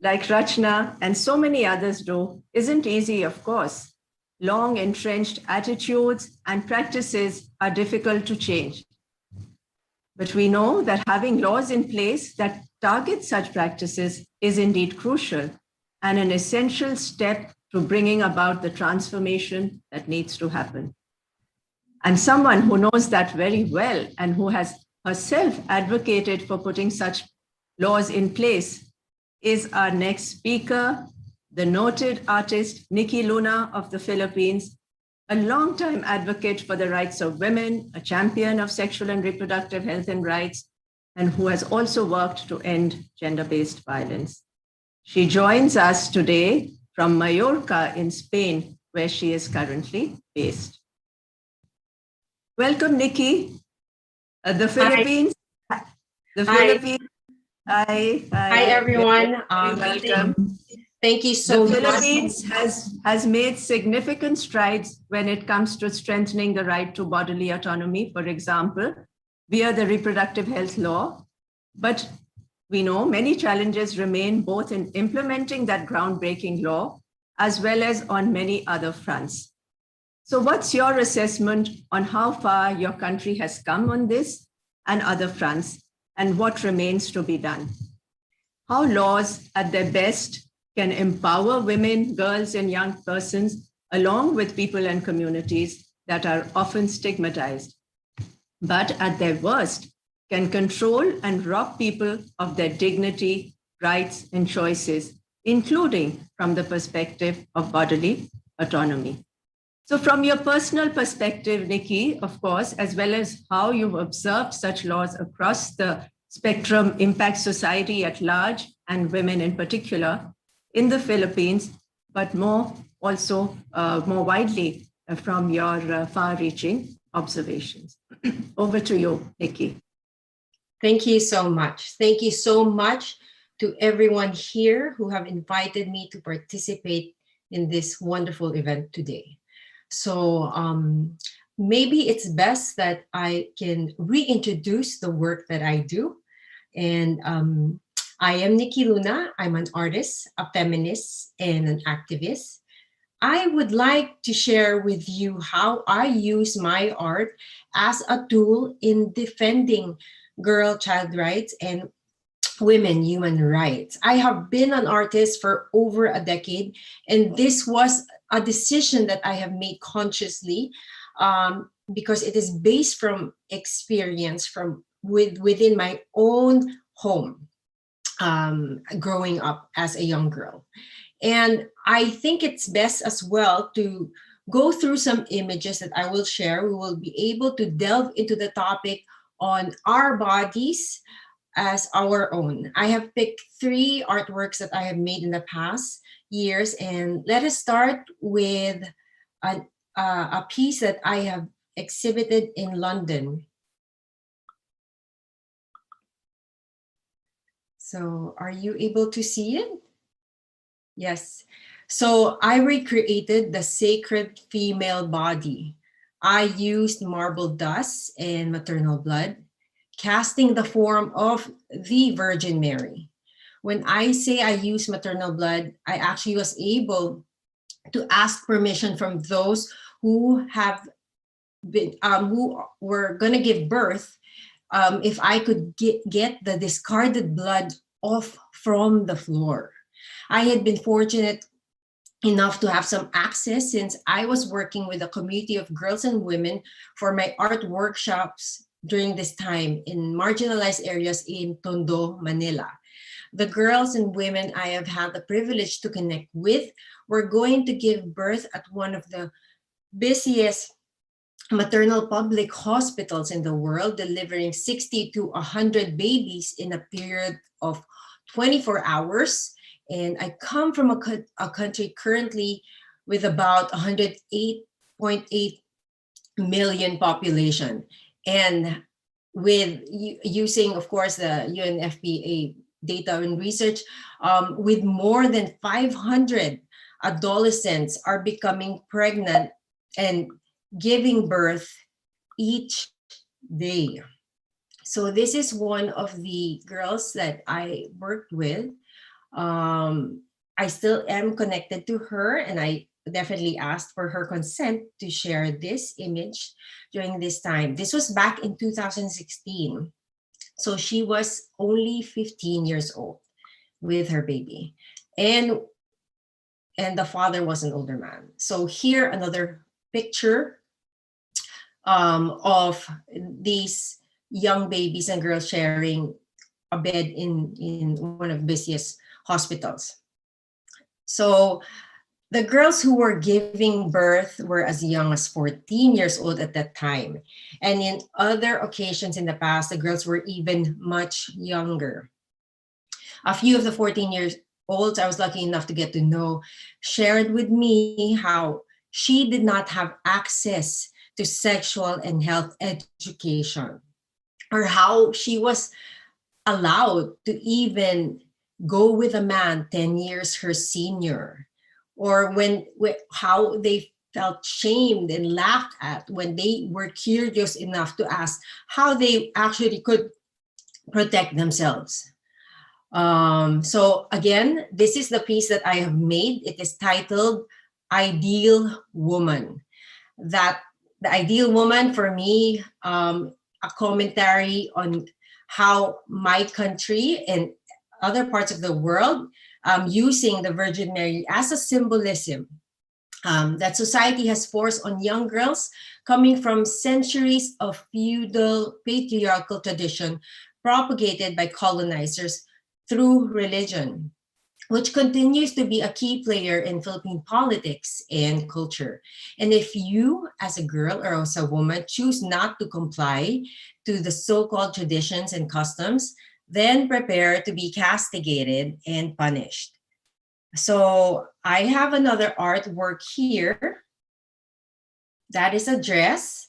like Rachna and so many others do isn't easy, of course. Long entrenched attitudes and practices are difficult to change. But we know that having laws in place that target such practices is indeed crucial and an essential step to bringing about the transformation that needs to happen. And someone who knows that very well and who has herself advocated for putting such laws in place is our next speaker, the noted artist Nikki Luna of the Philippines, a longtime advocate for the rights of women, a champion of sexual and reproductive health and rights, and who has also worked to end gender-based violence. She joins us today from Mallorca in Spain, where she is currently based. Welcome, Nikki. The Philippines. Hi. The Philippines. Hi. Hi, everyone. Welcome. Thank you so much. The Philippines has made significant strides when it comes to strengthening the right to bodily autonomy, for example, via the reproductive health law. But we know many challenges remain both in implementing that groundbreaking law as well as on many other fronts. So what's your assessment on how far your country has come on this and other fronts, and what remains to be done? How laws at their best can empower women, girls, and young persons, along with people and communities that are often stigmatized, but at their worst, can control and rob people of their dignity, rights, and choices, including from the perspective of bodily autonomy. So from your personal perspective, Nikki, of course, as well as how you've observed such laws across the spectrum impact society at large and women in particular in the Philippines, but more widely from your far-reaching observations. Over to you, Nikki. Thank you so much. Thank you so much to everyone here who have invited me to participate in this wonderful event today. So maybe it's best that I can reintroduce the work that I do. And I am Nikki Luna. I'm an artist, a feminist, and an activist. I would like to share with you how I use my art as a tool in defending girl child rights and women human rights. I have been an artist for over a decade, and this was a decision that I have made consciously because it is based from experience from within my own home growing up as a young girl. And I think it's best as well to go through some images that I will share. We will be able to delve into the topic on our bodies as our own. I have picked 3 artworks that I have made in the past years, and let us start with a piece that I have exhibited in London. So are you able to see it? Yes. So I recreated the sacred female body. I used marble dust and maternal blood, casting the form of the Virgin Mary. When I say I use maternal blood, I actually was able to ask permission from those who have been, who were gonna give birth, if I could get the discarded blood off from the floor. I had been fortunate enough to have some access since I was working with a community of girls and women for my art workshops during this time in marginalized areas in Tondo, Manila. The girls and women I have had the privilege to connect with were going to give birth at one of the busiest maternal public hospitals in the world, delivering 60 to 100 babies in a period of 24 hours. And I come from a country currently with about 108.8 million population. And with using, of course, the UNFPA data and research, with more than 500 adolescents are becoming pregnant and giving birth each day. So this is one of the girls that I worked with. I still am connected to her, and I definitely asked for her consent to share this image during this time. This was back in 2016. So she was only 15 years old with her baby. And the father was an older man. So here, another picture of these young babies and girls sharing a bed in one of the busiest hospitals. So the girls who were giving birth were as young as 14 years old at that time. And in other occasions in the past, the girls were even much younger. A few of the 14-year-olds I was lucky enough to get to know shared with me how she did not have access to sexual and health education, or how she was allowed to even go with a man 10 years her senior, or how they felt shamed and laughed at when they were curious enough to ask how they actually could protect themselves. So again, this is the piece that I have made. It is titled Ideal Woman. That the ideal woman for me, a commentary on how my country and other parts of the world, using the Virgin Mary as a symbolism that society has forced on young girls coming from centuries of feudal patriarchal tradition propagated by colonizers through religion, which continues to be a key player in Philippine politics and culture. And if you, as a girl or as a woman, choose not to comply to the so-called traditions and customs, then prepare to be castigated and punished. So I have another artwork here. That is a dress.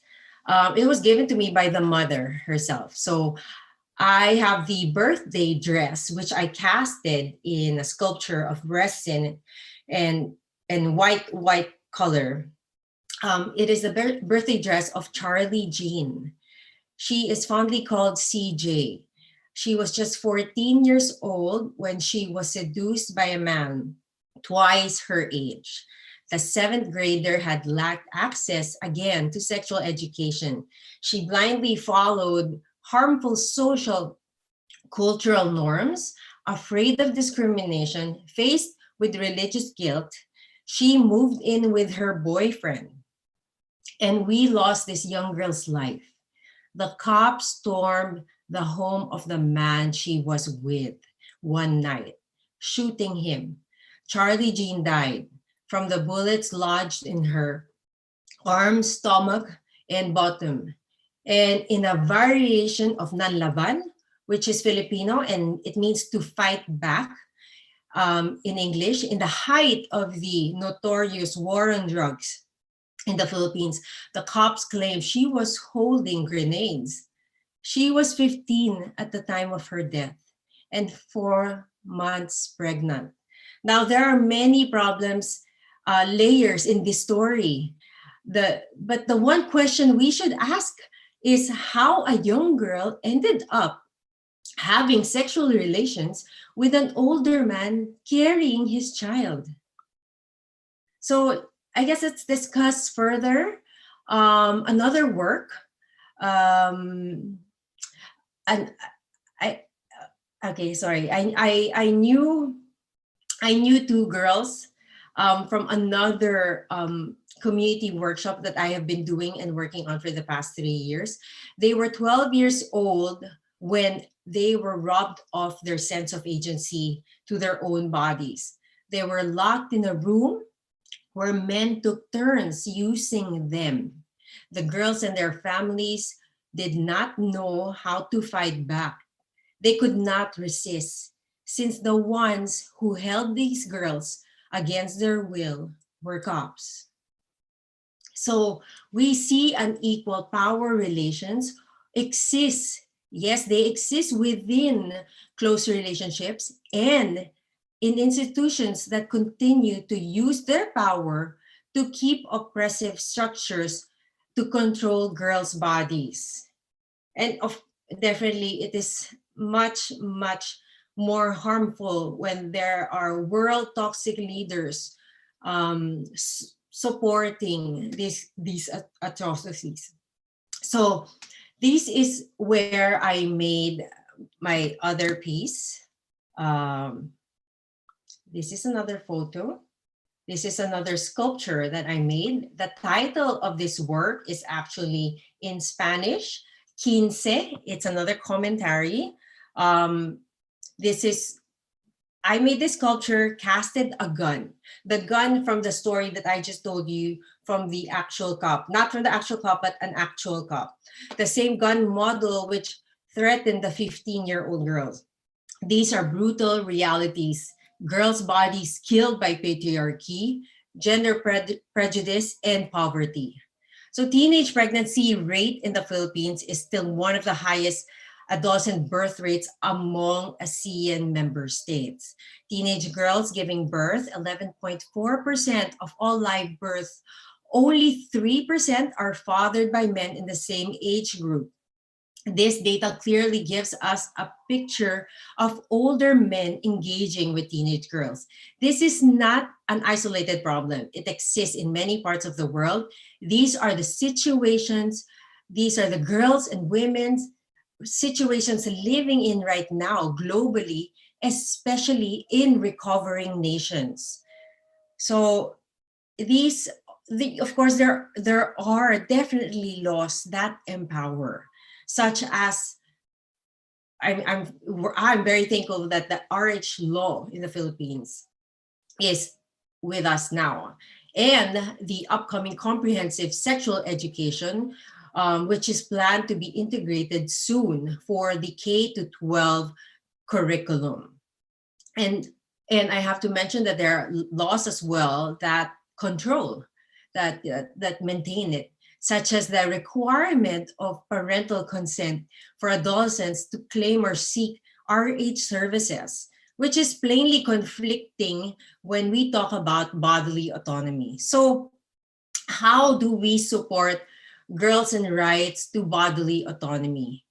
It was given to me by the mother herself. So I have the birthday dress, which I casted in a sculpture of resin and white color. It is the birthday dress of Charlie Jean. She is fondly called CJ. She was just 14 years old when she was seduced by a man twice her age. The 7th grader had lacked access again to sexual education. She blindly followed harmful social cultural norms, afraid of discrimination, faced with religious guilt. She moved in with her boyfriend, and we lost this young girl's life. The cops stormed the home of the man she was with one night, shooting him. Charlie Jean died from the bullets lodged in her arm, stomach, and bottom. And in a variation of nanlaban, which is Filipino, and it means to fight back in English, in the height of the notorious war on drugs in the Philippines, the cops claimed she was holding grenades. She was 15 at the time of her death and 4 months pregnant. Now, there are many problems, layers in this story. But the one question we should ask is how a young girl ended up having sexual relations with an older man carrying his child. So I guess let's discuss further another work. And I knew 2 girls from another community workshop that I have been doing and working on for the past 3 years. They were 12 years old when they were robbed of their sense of agency to their own bodies. They were locked in a room where men took turns using them. The girls and their families did not know how to fight back. They could not resist, since the ones who held these girls against their will were cops. So we see unequal power relations exist. Yes, they exist within close relationships and in institutions that continue to use their power to keep oppressive structures to control girls' bodies. And definitely it is much, much more harmful when there are world toxic leaders supporting these atrocities. So this is where I made my other piece. This is another photo. This is another sculpture that I made. The title of this work is actually in Spanish, Quince. It's another commentary. I made this sculpture, casted a gun. The gun from the story that I just told you from the actual cop. Not from the actual cop, but an actual cop. The same gun model which threatened the 15-year-old girls. These are brutal realities. Girls' bodies killed by patriarchy, gender prejudice, and poverty. So teenage pregnancy rate in the Philippines is still one of the highest adolescent birth rates among ASEAN member states. Teenage girls giving birth, 11.4% of all live births. Only 3% are fathered by men in the same age group. This data clearly gives us a picture of older men engaging with teenage girls. This is not an isolated problem. It exists in many parts of the world. These are the situations, these are the girls and women's situations living in right now globally, especially in recovering nations. So of course, there are definitely laws that empower, such as I'm very thankful that the RH law in the Philippines is with us now, and the upcoming comprehensive sexual education, which is planned to be integrated soon for the K-12 curriculum. And I have to mention that there are laws as well that control, that maintain it, such as the requirement of parental consent for adolescents to claim or seek RH services, which is plainly conflicting when we talk about bodily autonomy. So how do we support girls and rights to bodily autonomy?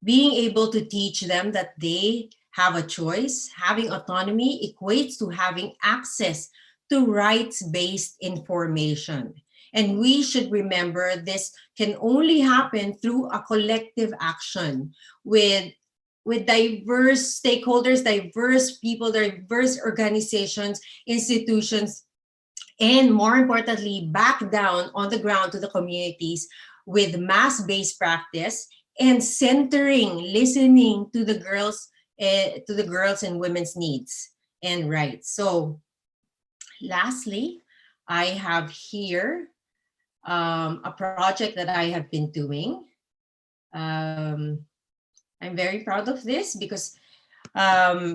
Being able to teach them that they have a choice. Having autonomy equates to having access to rights-based information. And we should remember this can only happen through a collective action with diverse stakeholders, diverse people, diverse organizations, institutions, and more importantly, back down on the ground to the communities with mass-based practice and centering, listening to the girls and women's needs and rights. So lastly, I have here a project that I have been doing. I'm very proud of this because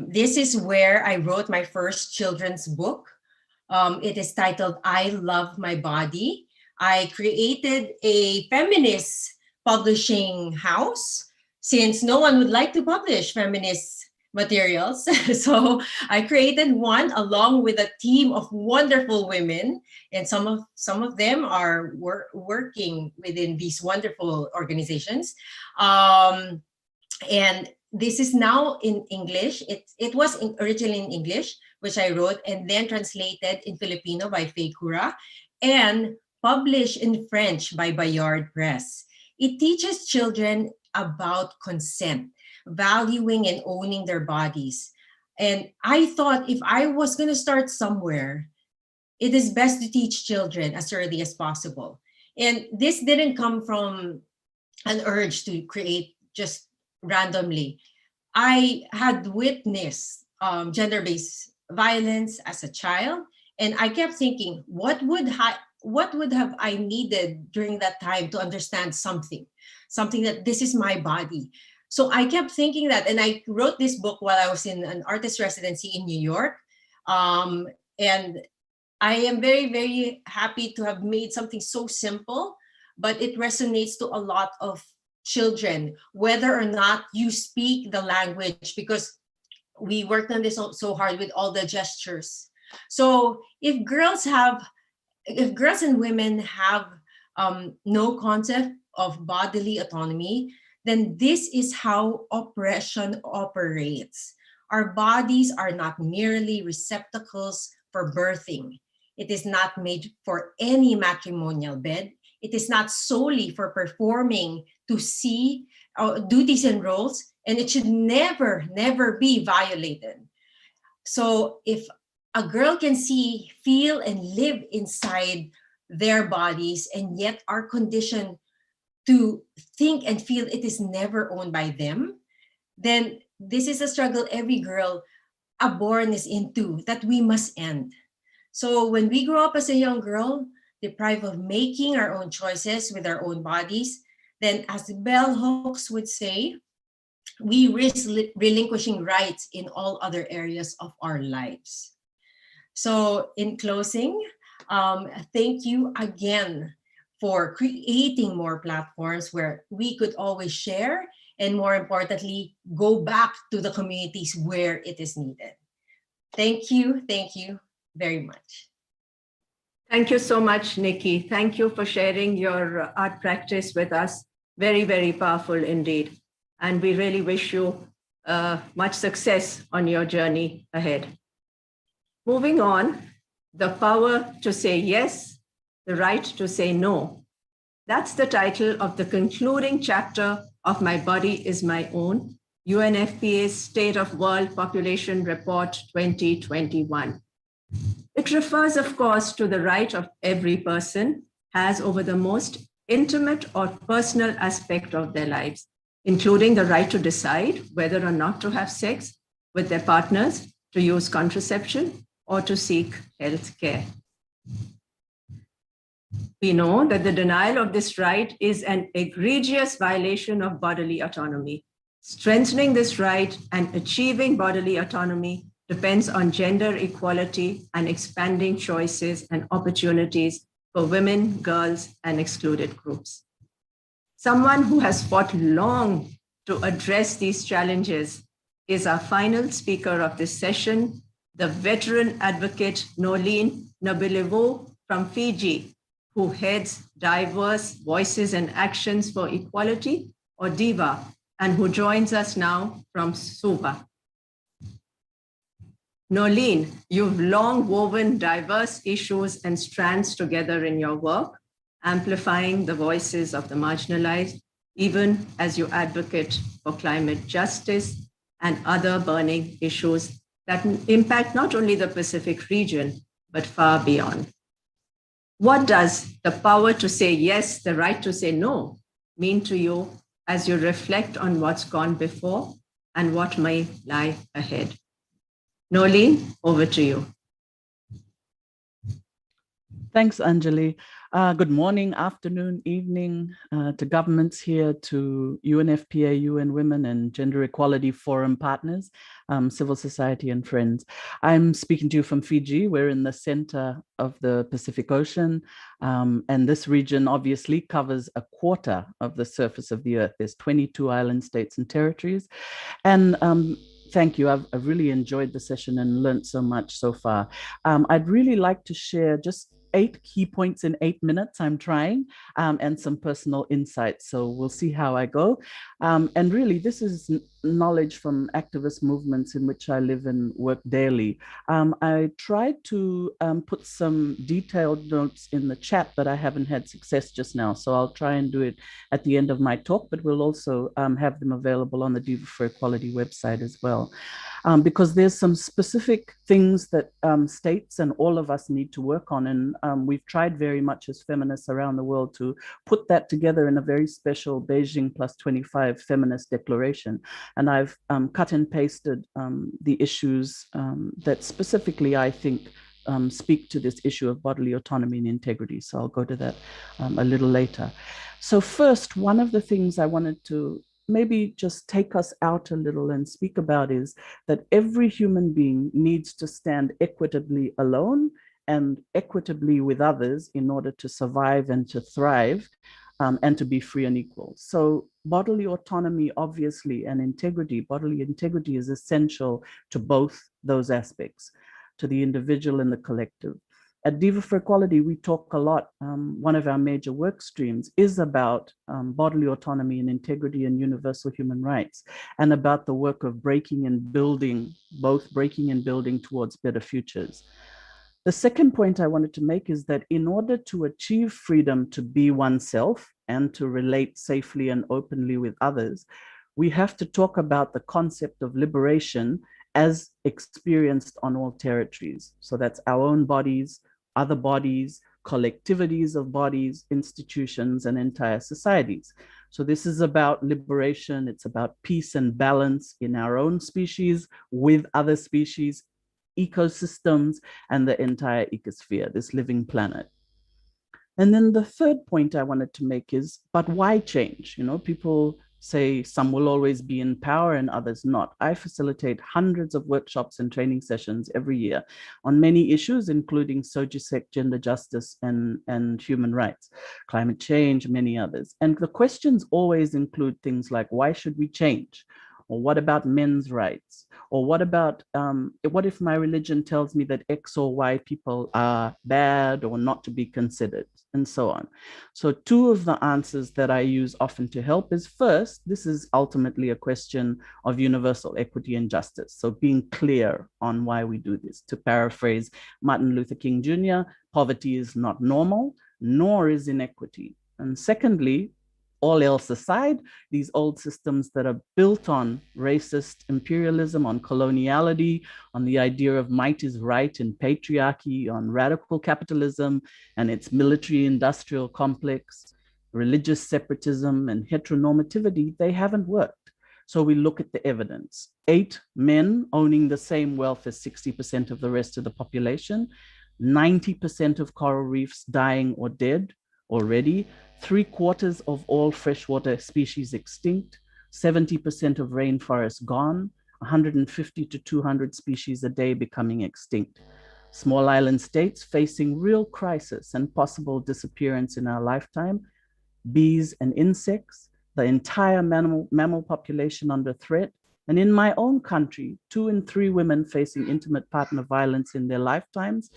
this is where I wrote my first children's book. It is titled, I Love My Body. I created a feminist publishing house since no one would like to publish feminist materials. So I created one along with a team of wonderful women, and some of them are working within these wonderful organizations. And this is now in English. It was originally in English, which I wrote and then translated in Filipino by Faye Cura and published in French by Bayard Press. It teaches children about consent, valuing and owning their bodies. And I thought if I was going to start somewhere, it is best to teach children as early as possible. And this didn't come from an urge to create just randomly. I had witnessed gender-based violence as a child, and I kept thinking, what would have I needed during that time to understand something that this is my body. So I kept thinking that, and I wrote this book while I was in an artist residency in New York. And I am very, very happy to have made something so simple, but it resonates to a lot of children, whether or not you speak the language, because we worked on this so hard with all the gestures. So if girls and women have no concept of bodily autonomy, then this is how oppression operates. Our bodies are not merely receptacles for birthing. It is not made for any matrimonial bed. It is not solely for performing to see duties and roles, and it should never, never be violated. So if a girl can see, feel, and live inside their bodies and yet are conditioned to think and feel it is never owned by them, then this is a struggle every girl born is into that we must end. So when we grow up as a young girl, deprived of making our own choices with our own bodies, then as Bell Hooks would say, we risk relinquishing rights in all other areas of our lives. So in closing, thank you again for creating more platforms where we could always share and, more importantly, go back to the communities where it is needed. Thank you very much. Thank you so much, Nikki. Thank you for sharing your art practice with us. Very, very powerful indeed. And we really wish you much success on your journey ahead. Moving on, the power to say yes, the right to say no. That's the title of the concluding chapter of My Body is My Own, UNFPA's State of World Population Report 2021. It refers, of course, to the right of every person has over the most intimate or personal aspect of their lives, including the right to decide whether or not to have sex with their partners, to use contraception, or to seek health care. We know that the denial of this right is an egregious violation of bodily autonomy. Strengthening this right and achieving bodily autonomy depends on gender equality and expanding choices and opportunities for women, girls, and excluded groups. Someone who has fought long to address these challenges is our final speaker of this session, the veteran advocate Nolene Nabilevo from Fiji, who heads Diverse Voices and Actions for Equality, or DIVA, and who joins us now from Suva. Nolene, you've long woven diverse issues and strands together in your work, amplifying the voices of the marginalized, even as you advocate for climate justice and other burning issues that impact not only the Pacific region, but far beyond. What does the power to say yes, the right to say no, mean to you as you reflect on what's gone before and what may lie ahead? Nolene, over to you. Thanks, Anjali. Good morning, afternoon, evening to governments here, to UNFPA, UN Women and Gender Equality Forum partners, civil society and friends. I'm speaking to you from Fiji. We're in the center of the Pacific Ocean, and this region obviously covers a quarter of the surface of the earth. There's 22 island states and territories. And thank you. I've really enjoyed the session and learned so much so far. I'd really like to share just 8 key points in 8 minutes. I'm trying, and some personal insights. So we'll see how I go. And really, this is knowledge from activist movements in which I live and work daily. I tried to put some detailed notes in the chat, but I haven't had success just now. So I'll try and do it at the end of my talk, but we'll also have them available on the Diva for Equality website as well. Because there's some specific things that states and all of us need to work on. And we've tried very much as feminists around the world to put that together in a very special Beijing +25 feminist declaration. And I've cut and pasted the issues that specifically, I think, speak to this issue of bodily autonomy and integrity. So I'll go to that a little later. So first, one of the things I wanted to maybe just take us out a little and speak about is that every human being needs to stand equitably alone and equitably with others in order to survive and to thrive, and to be free and equal. So bodily autonomy, obviously, and integrity, bodily integrity is essential to both those aspects, to the individual and the collective. At Diva for Equality, we talk a lot. One of our major work streams is about bodily autonomy and integrity and universal human rights, and about the work of breaking and building, both breaking and building towards better futures. The second point I wanted to make is that in order to achieve freedom to be oneself and to relate safely and openly with others, we have to talk about the concept of liberation as experienced on all territories. So that's our own bodies, other bodies, collectivities of bodies, institutions, and entire societies. So this is about liberation. It's about peace and balance in our own species, with other species, ecosystems, and the entire ecosphere, this living planet. And then the third point I wanted to make is, but why change? You know, people say some will always be in power and others not. I facilitate hundreds of workshops and training sessions every year on many issues, including SOGISEC, gender justice, and human rights, climate change, many others. And the questions always include things like, why should we change? Or what about men's rights? Or what about, what if my religion tells me that X or Y people are bad or not to be considered, and so on. So two of the answers that I use often to help is, first, this is ultimately a question of universal equity and justice. So being clear on why we do this. To paraphrase Martin Luther King Jr., poverty is not normal, nor is inequity. And secondly, all else aside, these old systems that are built on racist imperialism, on coloniality, on the idea of might is right and patriarchy, on radical capitalism and its military industrial complex, religious separatism and heteronormativity, they haven't worked. So we look at the evidence. 8 men owning the same wealth as 60% of the rest of the population, 90% of coral reefs dying or dead already, 3/4 of all freshwater species extinct, 70% of rainforests gone, 150 to 200 species a day becoming extinct. Small island states facing real crisis and possible disappearance in our lifetime, bees and insects, the entire mammal population under threat, and in my own country, 2 in 3 women facing intimate partner violence in their lifetimes,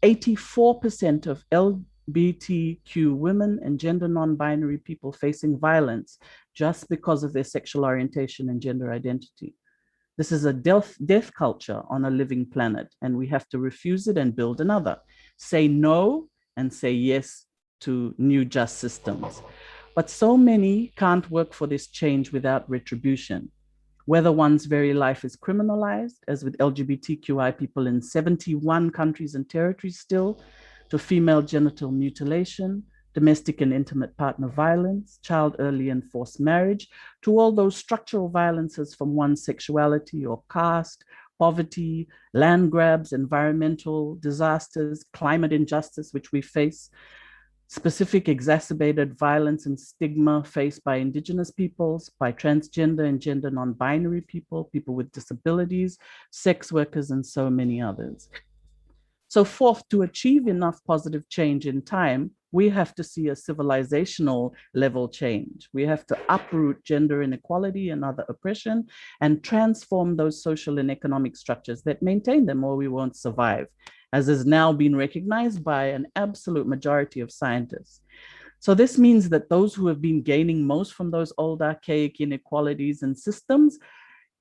84% of LGBTQ women and gender non-binary people facing violence just because of their sexual orientation and gender identity. This is a death culture on a living planet, and we have to refuse it and build another. Say no and say yes to new just systems. But so many can't work for this change without retribution. Whether one's very life is criminalized, as with LGBTQI people in 71 countries and territories still, to female genital mutilation, domestic and intimate partner violence, child early and forced marriage, to all those structural violences from one's sexuality or caste, poverty, land grabs, environmental disasters, climate injustice, which we face, specific exacerbated violence and stigma faced by Indigenous peoples, by transgender and gender non-binary people, people with disabilities, sex workers, and so many others. So fourth, to achieve enough positive change in time, we have to see a civilizational level change. We have to uproot gender inequality and other oppression and transform those social and economic structures that maintain them, or we won't survive, as has now been recognized by an absolute majority of scientists. So this means that those who have been gaining most from those old archaic inequalities and systems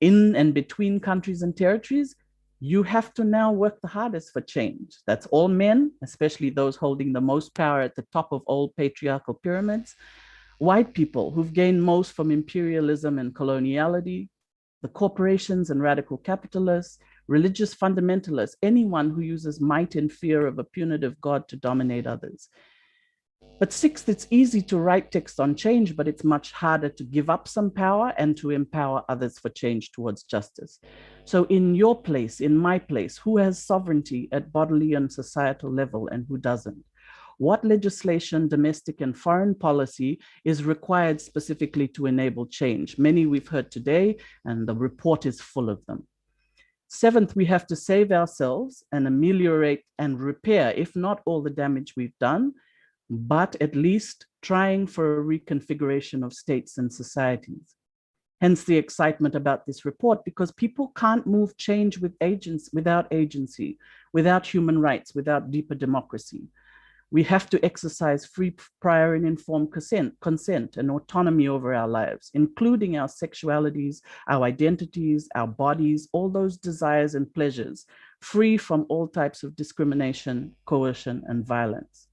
in and between countries and territories, you have to now work the hardest for change. That's all men, especially those holding the most power at the top of old patriarchal pyramids, white people who've gained most from imperialism and coloniality, the corporations and radical capitalists, religious fundamentalists, anyone who uses might and fear of a punitive God to dominate others. But sixth, it's easy to write text on change, but it's much harder to give up some power and to empower others for change towards justice. So in your place, in my place, who has sovereignty at bodily and societal level and who doesn't? What legislation, domestic and foreign policy is required specifically to enable change? Many we've heard today, and the report is full of them. Seventh, we have to save ourselves and ameliorate and repair, if not all the damage we've done, but at least trying for a reconfiguration of states and societies. Hence the excitement about this report, because people can't move change without agency, without human rights, without deeper democracy. We have to exercise free, prior, and informed consent and autonomy over our lives, including our sexualities, our identities, our bodies, all those desires and pleasures, free from all types of discrimination, coercion, and violence.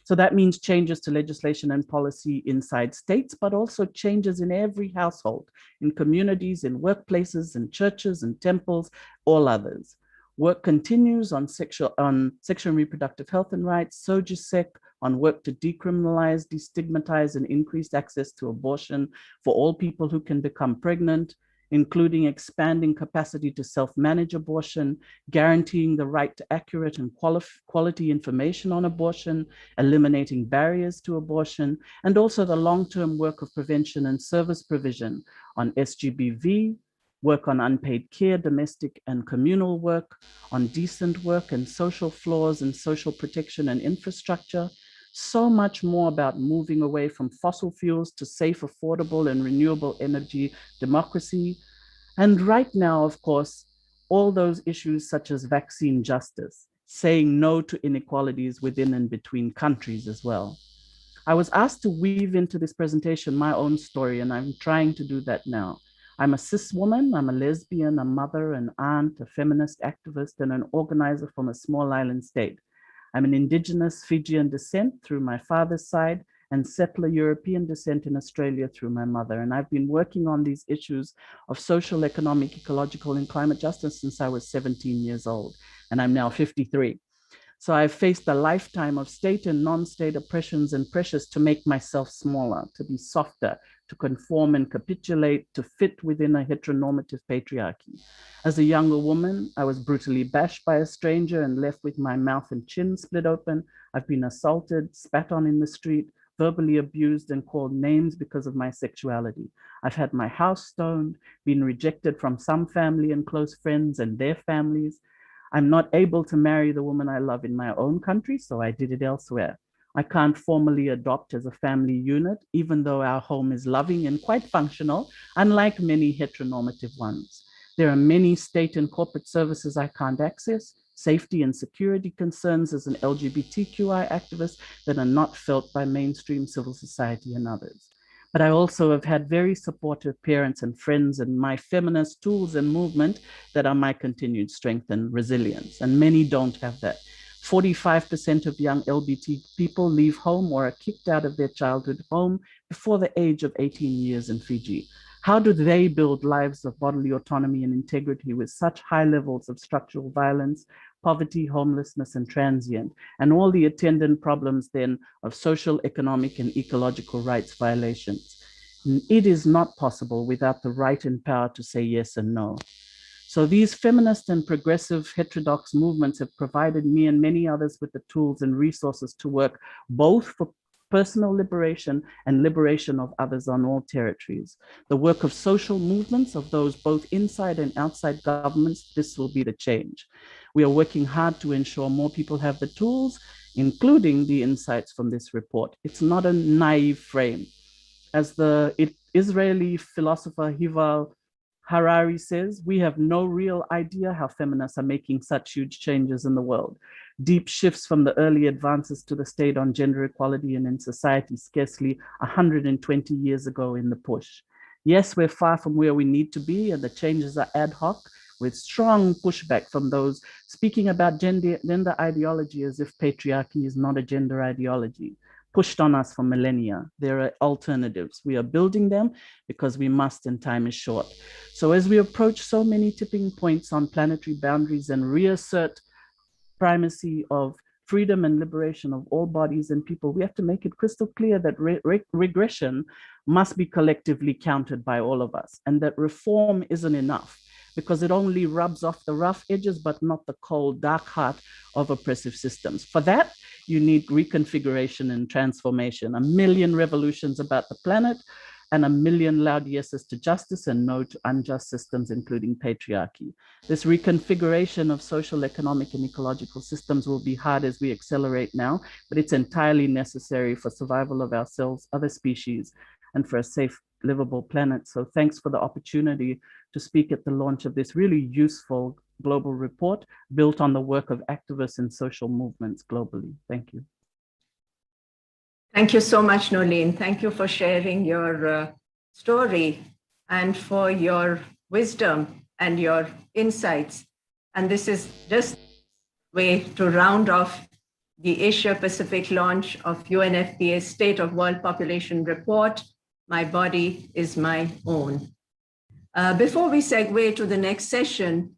So that means changes to legislation and policy inside states, but also changes in every household, in communities, in workplaces, in churches and temples, all others. Work continues on sexual and reproductive health and rights, SOGISEC, on work to decriminalize, destigmatize, and increase access to abortion for all people who can become pregnant, including expanding capacity to self-manage abortion, guaranteeing the right to accurate and quality information on abortion, eliminating barriers to abortion, and also the long-term work of prevention and service provision on SGBV, work on unpaid care, domestic and communal work, on decent work and social flaws and social protection and infrastructure. So much more about moving away from fossil fuels to safe, affordable, and renewable energy democracy. And right now, of course, all those issues such as vaccine justice, saying no to inequalities within and between countries as well. I was asked to weave into this presentation my own story, and I'm trying to do that now. I'm a cis woman, I'm a lesbian, a mother, an aunt, a feminist activist, and an organizer from a small island state. I'm an Indigenous Fijian descent through my father's side and settler European descent in Australia through my mother. And I've been working on these issues of social, economic, ecological, and climate justice since I was 17 years old, and I'm now 53. So I've faced a lifetime of state and non-state oppressions and pressures to make myself smaller, to be softer, to conform and capitulate, to fit within a heteronormative patriarchy. As a younger woman, I was brutally bashed by a stranger and left with my mouth and chin split open. I've been assaulted, spat on in the street, verbally abused and called names because of my sexuality. I've had my house stoned, been rejected from some family and close friends and their families. I'm not able to marry the woman I love in my own country, so I did it elsewhere. I can't formally adopt as a family unit, even though our home is loving and quite functional, unlike many heteronormative ones. There are many state and corporate services I can't access, safety and security concerns as an LGBTQI activist that are not felt by mainstream civil society and others. But I also have had very supportive parents and friends and my feminist tools and movement that are my continued strength and resilience. And many don't have that. 45% of young LGBT people leave home or are kicked out of their childhood home before the age of 18 years in Fiji. How do they build lives of bodily autonomy and integrity with such high levels of structural violence, poverty, homelessness, and transient, and all the attendant problems then of social, economic, and ecological rights violations? It is not possible without the right and power to say yes and no. So these feminist and progressive heterodox movements have provided me and many others with the tools and resources to work both for personal liberation and liberation of others on all territories. The work of social movements of those both inside and outside governments, this will be the change. We are working hard to ensure more people have the tools, including the insights from this report. It's not a naive frame. As the Israeli philosopher Yuval Harari says, we have no real idea how feminists are making such huge changes in the world. Deep shifts from the early advances to the state on gender equality and in society scarcely 120 years ago in the push. Yes, we're far from where we need to be, and the changes are ad hoc, with strong pushback from those speaking about gender ideology as if patriarchy is not a gender ideology, pushed on us for millennia. There are alternatives. We are building them because we must, and time is short. So as we approach so many tipping points on planetary boundaries and reassert primacy of freedom and liberation of all bodies and people, we have to make it crystal clear that regression must be collectively countered by all of us, and that reform isn't enough, because it only rubs off the rough edges, but not the cold, dark heart of oppressive systems. For that, you need reconfiguration and transformation, 1 million revolutions about the planet, and 1 million loud yeses to justice and no to unjust systems, including patriarchy. This reconfiguration of social, economic, and ecological systems will be hard as we accelerate now, but it's entirely necessary for survival of ourselves, other species, and for a safe, livable planet. So thanks for the opportunity to speak at the launch of this really useful global report built on the work of activists and social movements globally. Thank you. Thank you so much, Nolene. Thank you for sharing your story and for your wisdom and your insights. And this is just a way to round off the Asia Pacific launch of UNFPA's State of World Population Report, My Body is My Own. Before we segue to the next session,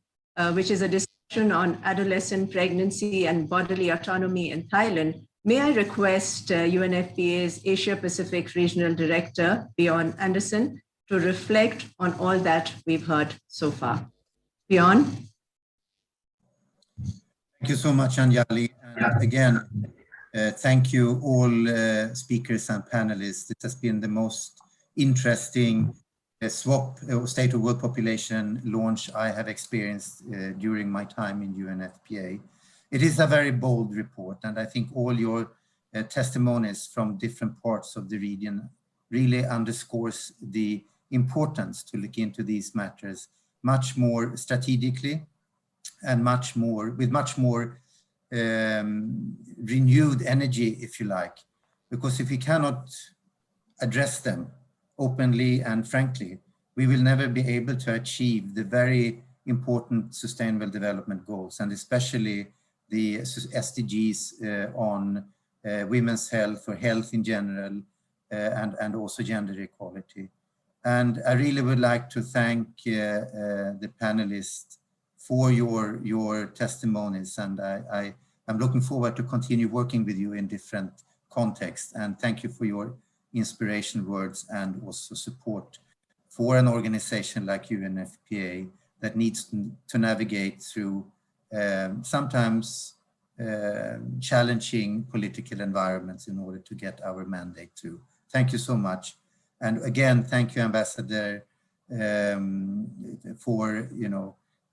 which is a discussion on adolescent pregnancy and bodily autonomy in Thailand, may I request UNFPA's Asia Pacific Regional Director, Bjorn Anderson, to reflect on all that we've heard so far. Bjorn? Thank you so much, Anjali. And again, thank you all speakers and panelists. This has been the most interesting SWOP, State of World Population launch I have experienced during my time in UNFPA. It is a very bold report, and I think all your testimonies from different parts of the region really underscores the importance to look into these matters much more strategically and with much more renewed energy, if you like, because if we cannot address them openly and frankly, we will never be able to achieve the very important Sustainable Development Goals, and especially the SDGs on women's health or health in general, and also gender equality. And I really would like to thank the panelists for your testimonies, and I'm looking forward to continue working with you in different contexts. And thank you for your inspirational words and also support for an organization like UNFPA that needs to navigate through sometimes challenging political environments in order to get our mandate through. Thank you so much. And again, thank you, Ambassador, for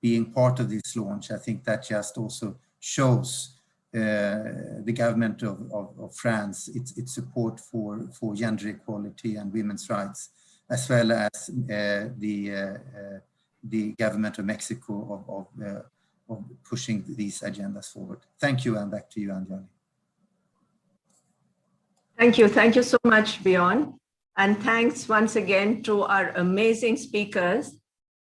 being part of this launch. I think that just also shows the government of France, its support for gender equality and women's rights, as well as the government of Mexico of pushing these agendas forward. Thank you, and back to you, Anjali. Thank you so much, Bjorn. And thanks once again to our amazing speakers.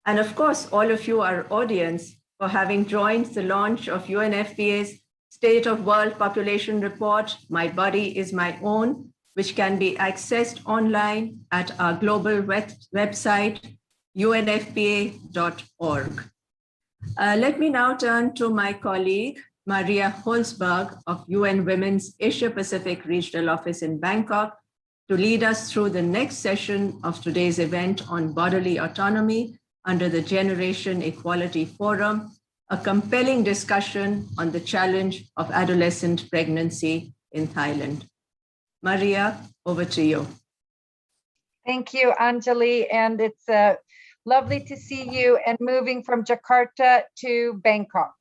And of course, all of you, our audience, for having joined the launch of UNFPA's State of World Population Report, My Body is My Own, which can be accessed online at our global website, unfpa.org. Let me now turn to my colleague, Maria Holzberg of UN Women's Asia Pacific Regional Office in Bangkok, to lead us through the next session of today's event on bodily autonomy under the Generation Equality Forum, a compelling discussion on the challenge of adolescent pregnancy in Thailand. Maria, over to you. Thank you, Anjali, and it's lovely to see you and moving from Jakarta to Bangkok.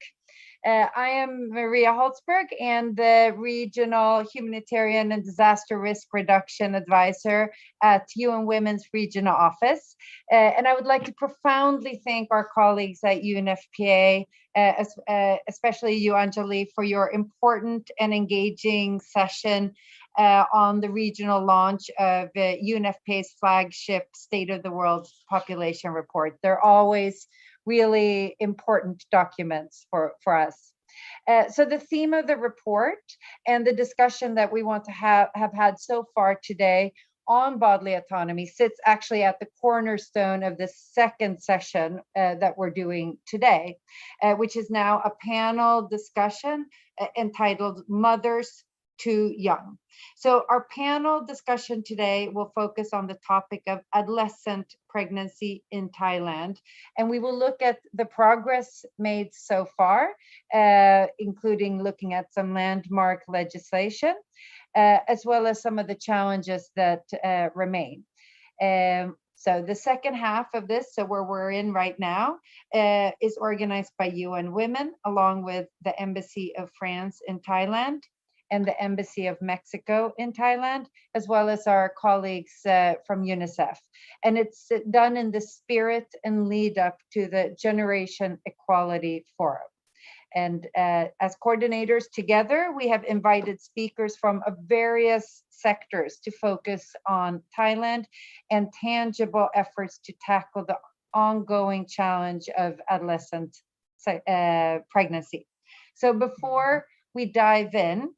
I am Maria Holzberg and the Regional Humanitarian and Disaster Risk Reduction Advisor at UN Women's Regional Office. And I would like to profoundly thank our colleagues at UNFPA, especially you, Anjali, for your important and engaging session on the regional launch of UNFPA's flagship State of the World Population Report. They're always really important documents for us. So the theme of the report and the discussion that we want to have had so far today on bodily autonomy sits actually at the cornerstone of the second session that we're doing today, which is now a panel discussion entitled Mothers Too Young. So our panel discussion today will focus on the topic of adolescent pregnancy in Thailand, and we will look at the progress made so far, including looking at some landmark legislation, as well as some of the challenges that remain. So the second half of this, so where we're in right now, is organized by UN Women, along with the Embassy of France in Thailand, and the Embassy of Mexico in Thailand, as well as our colleagues from UNICEF. And it's done in the spirit and lead up to the Generation Equality Forum. And as coordinators together, we have invited speakers from various sectors to focus on Thailand and tangible efforts to tackle the ongoing challenge of adolescent pregnancy. So before we dive in,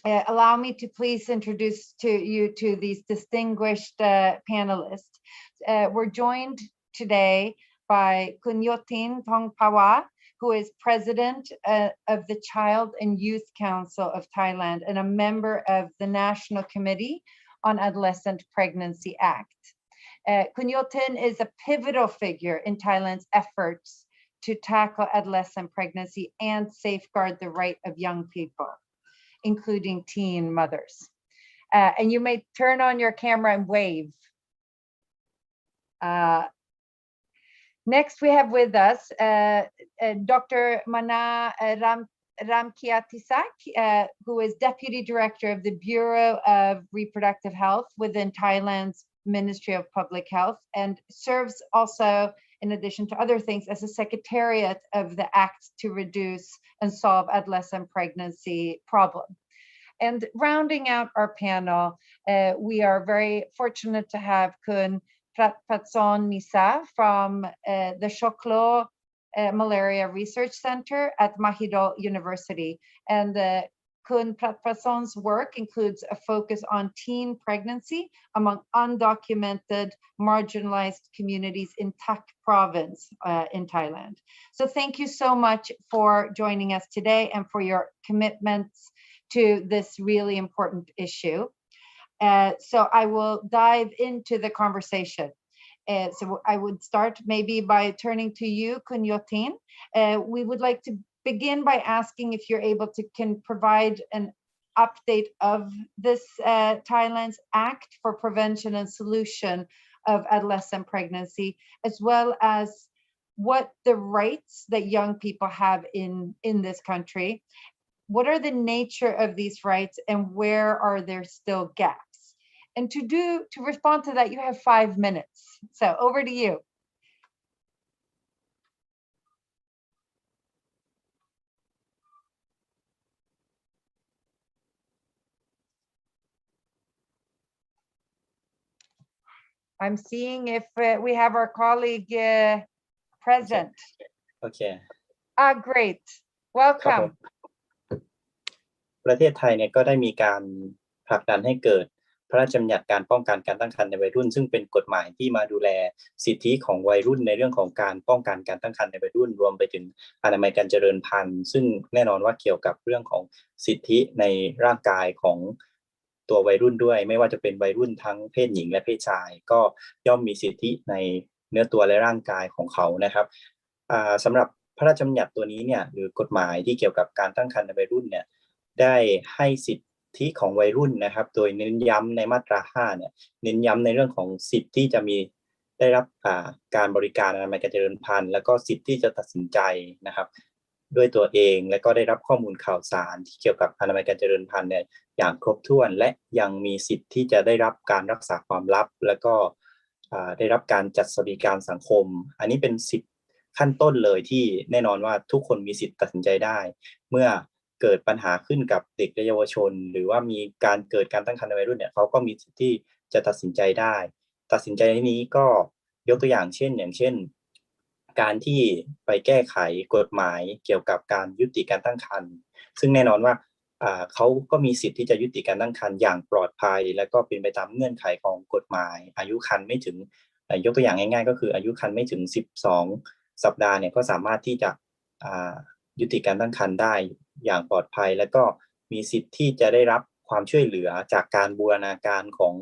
allow me to please introduce you to these distinguished panelists. We're joined today by Kunyotin Thongpawa, who is president of the Child and Youth Council of Thailand and a member of the National Committee on Adolescent Pregnancy Act. Kunyotin is a pivotal figure in Thailand's efforts to tackle adolescent pregnancy and safeguard the right of young people, including teen mothers. And you may turn on your camera and wave. Next, we have with us Dr. Mana Ramkiatisak, who is Deputy Director of the Bureau of Reproductive Health within Thailand's Ministry of Public Health, and serves also, in addition to other things, as a secretariat of the Act to Reduce and Solve Adolescent Pregnancy Problem. And rounding out our panel, we are very fortunate to have Kun Pratson Misa from the Shoklo Malaria Research Center at Mahidol University. And Kun Pratprason's work includes a focus on teen pregnancy among undocumented, marginalized communities in Tak province in Thailand. So thank you so much for joining us today and for your commitments to this really important issue. So I will dive into the conversation. So I would start maybe by turning to you, Kun Yotin. We would like to begin by asking if you're able to can provide an update of this Thailand's Act for Prevention and Solution of Adolescent Pregnancy, as well as what the rights that young people have in this country. What are the nature of these rights and where are there still gaps? And to respond to that, you have 5 minutes. So over to you. I'm seeing if we have our colleague present. Okay. Great. Welcome. ประเทศไทยเนี่ยก็ได้มีการผลักดันให้เกิดพระราชบัญญัติการป้องกันการตั้งครรภ์ในวัยรุ่นซึ่งเป็นกฎหมายที่มาดูแลสิทธิของวัยรุ่นในเรื่องของการป้องกันการตั้งครรภ์ในวัยรุ่นรวมไปถึงอนามัยการเจริญพันธุ์ซึ่งแน่นอนว่าเกี่ยวกับเรื่องของสิทธิในร่างกายของตัววัยรุ่นด้วยไม่ว่าจะเป็นวัยรุ่นทั้งเพศหญิงและเพศชายก็ย่อมมีสิทธิในเนื้อตัวและร่างกายของเขานะครับสำหรับพระราชบัญญัติตัวนี้เนี่ยหรือกฎหมายที่เกี่ยวกับการตั้งครรภ์ในวัยรุ่นเนี่ยได้ให้สิทธิของวัยรุ่นนะครับโดยเน้นย้ำในมาตรา 5เนี่ยเน้นย้ำในเรื่องของสิทธิที่จะมีได้รับการบริการอนามัยการเจริญพันธุ์แล้วก็สิทธิที่จะตัดสินใจนะครับด้วยตัวเองและก็ได้รับข้อมูลข่าวสารที่เกี่ยวกับอนามัยการเจริญพันธุ์เนี่ยอย่างครบถ้วนและยังมีสิทธิที่จะได้รับการรักษาความลับแล้วก็ได้รับการจัดสวัสดิการสังคมอันนี้เป็นสิทธิขั้นต้นเลยที่แน่นอนว่าทุกคนมีสิทธิตัดสินใจได้เมื่อเกิดปัญหาขึ้นกับเด็กและเยาวชนหรือว่ามีการเกิดการตั้งครรภ์ในวัยรุ่นเนี่ยเขาก็มีสิทธิที่จะตัดสินใจได้ตัดสินใจในนี้ก็ยกตัวอย่างเช่นการที่ไปแก้ไขกฎหมายเกี่ยวกับการยุติการตั้งครรภ์ซึ่งแน่นอนว่าเขาก็มีสิทธิที่จะยุติการตั้งครรภ์อย่างปลอดภัยและก็เป็นไปตามเงื่อนไขของกฎหมายอายุครรภ์ไม่ถึงยกตัวอย่างง่ายๆก็คืออายุครรภ์ไม่ถึง12 สัปดาห์เนี่ยก็สามารถที่จะยุติการตั้งครรภ์ได้อย่างปลอดภัยและก็มีสิทธิ์ที่จะได้รับความช่วยเหลือจากการบูรณาการของ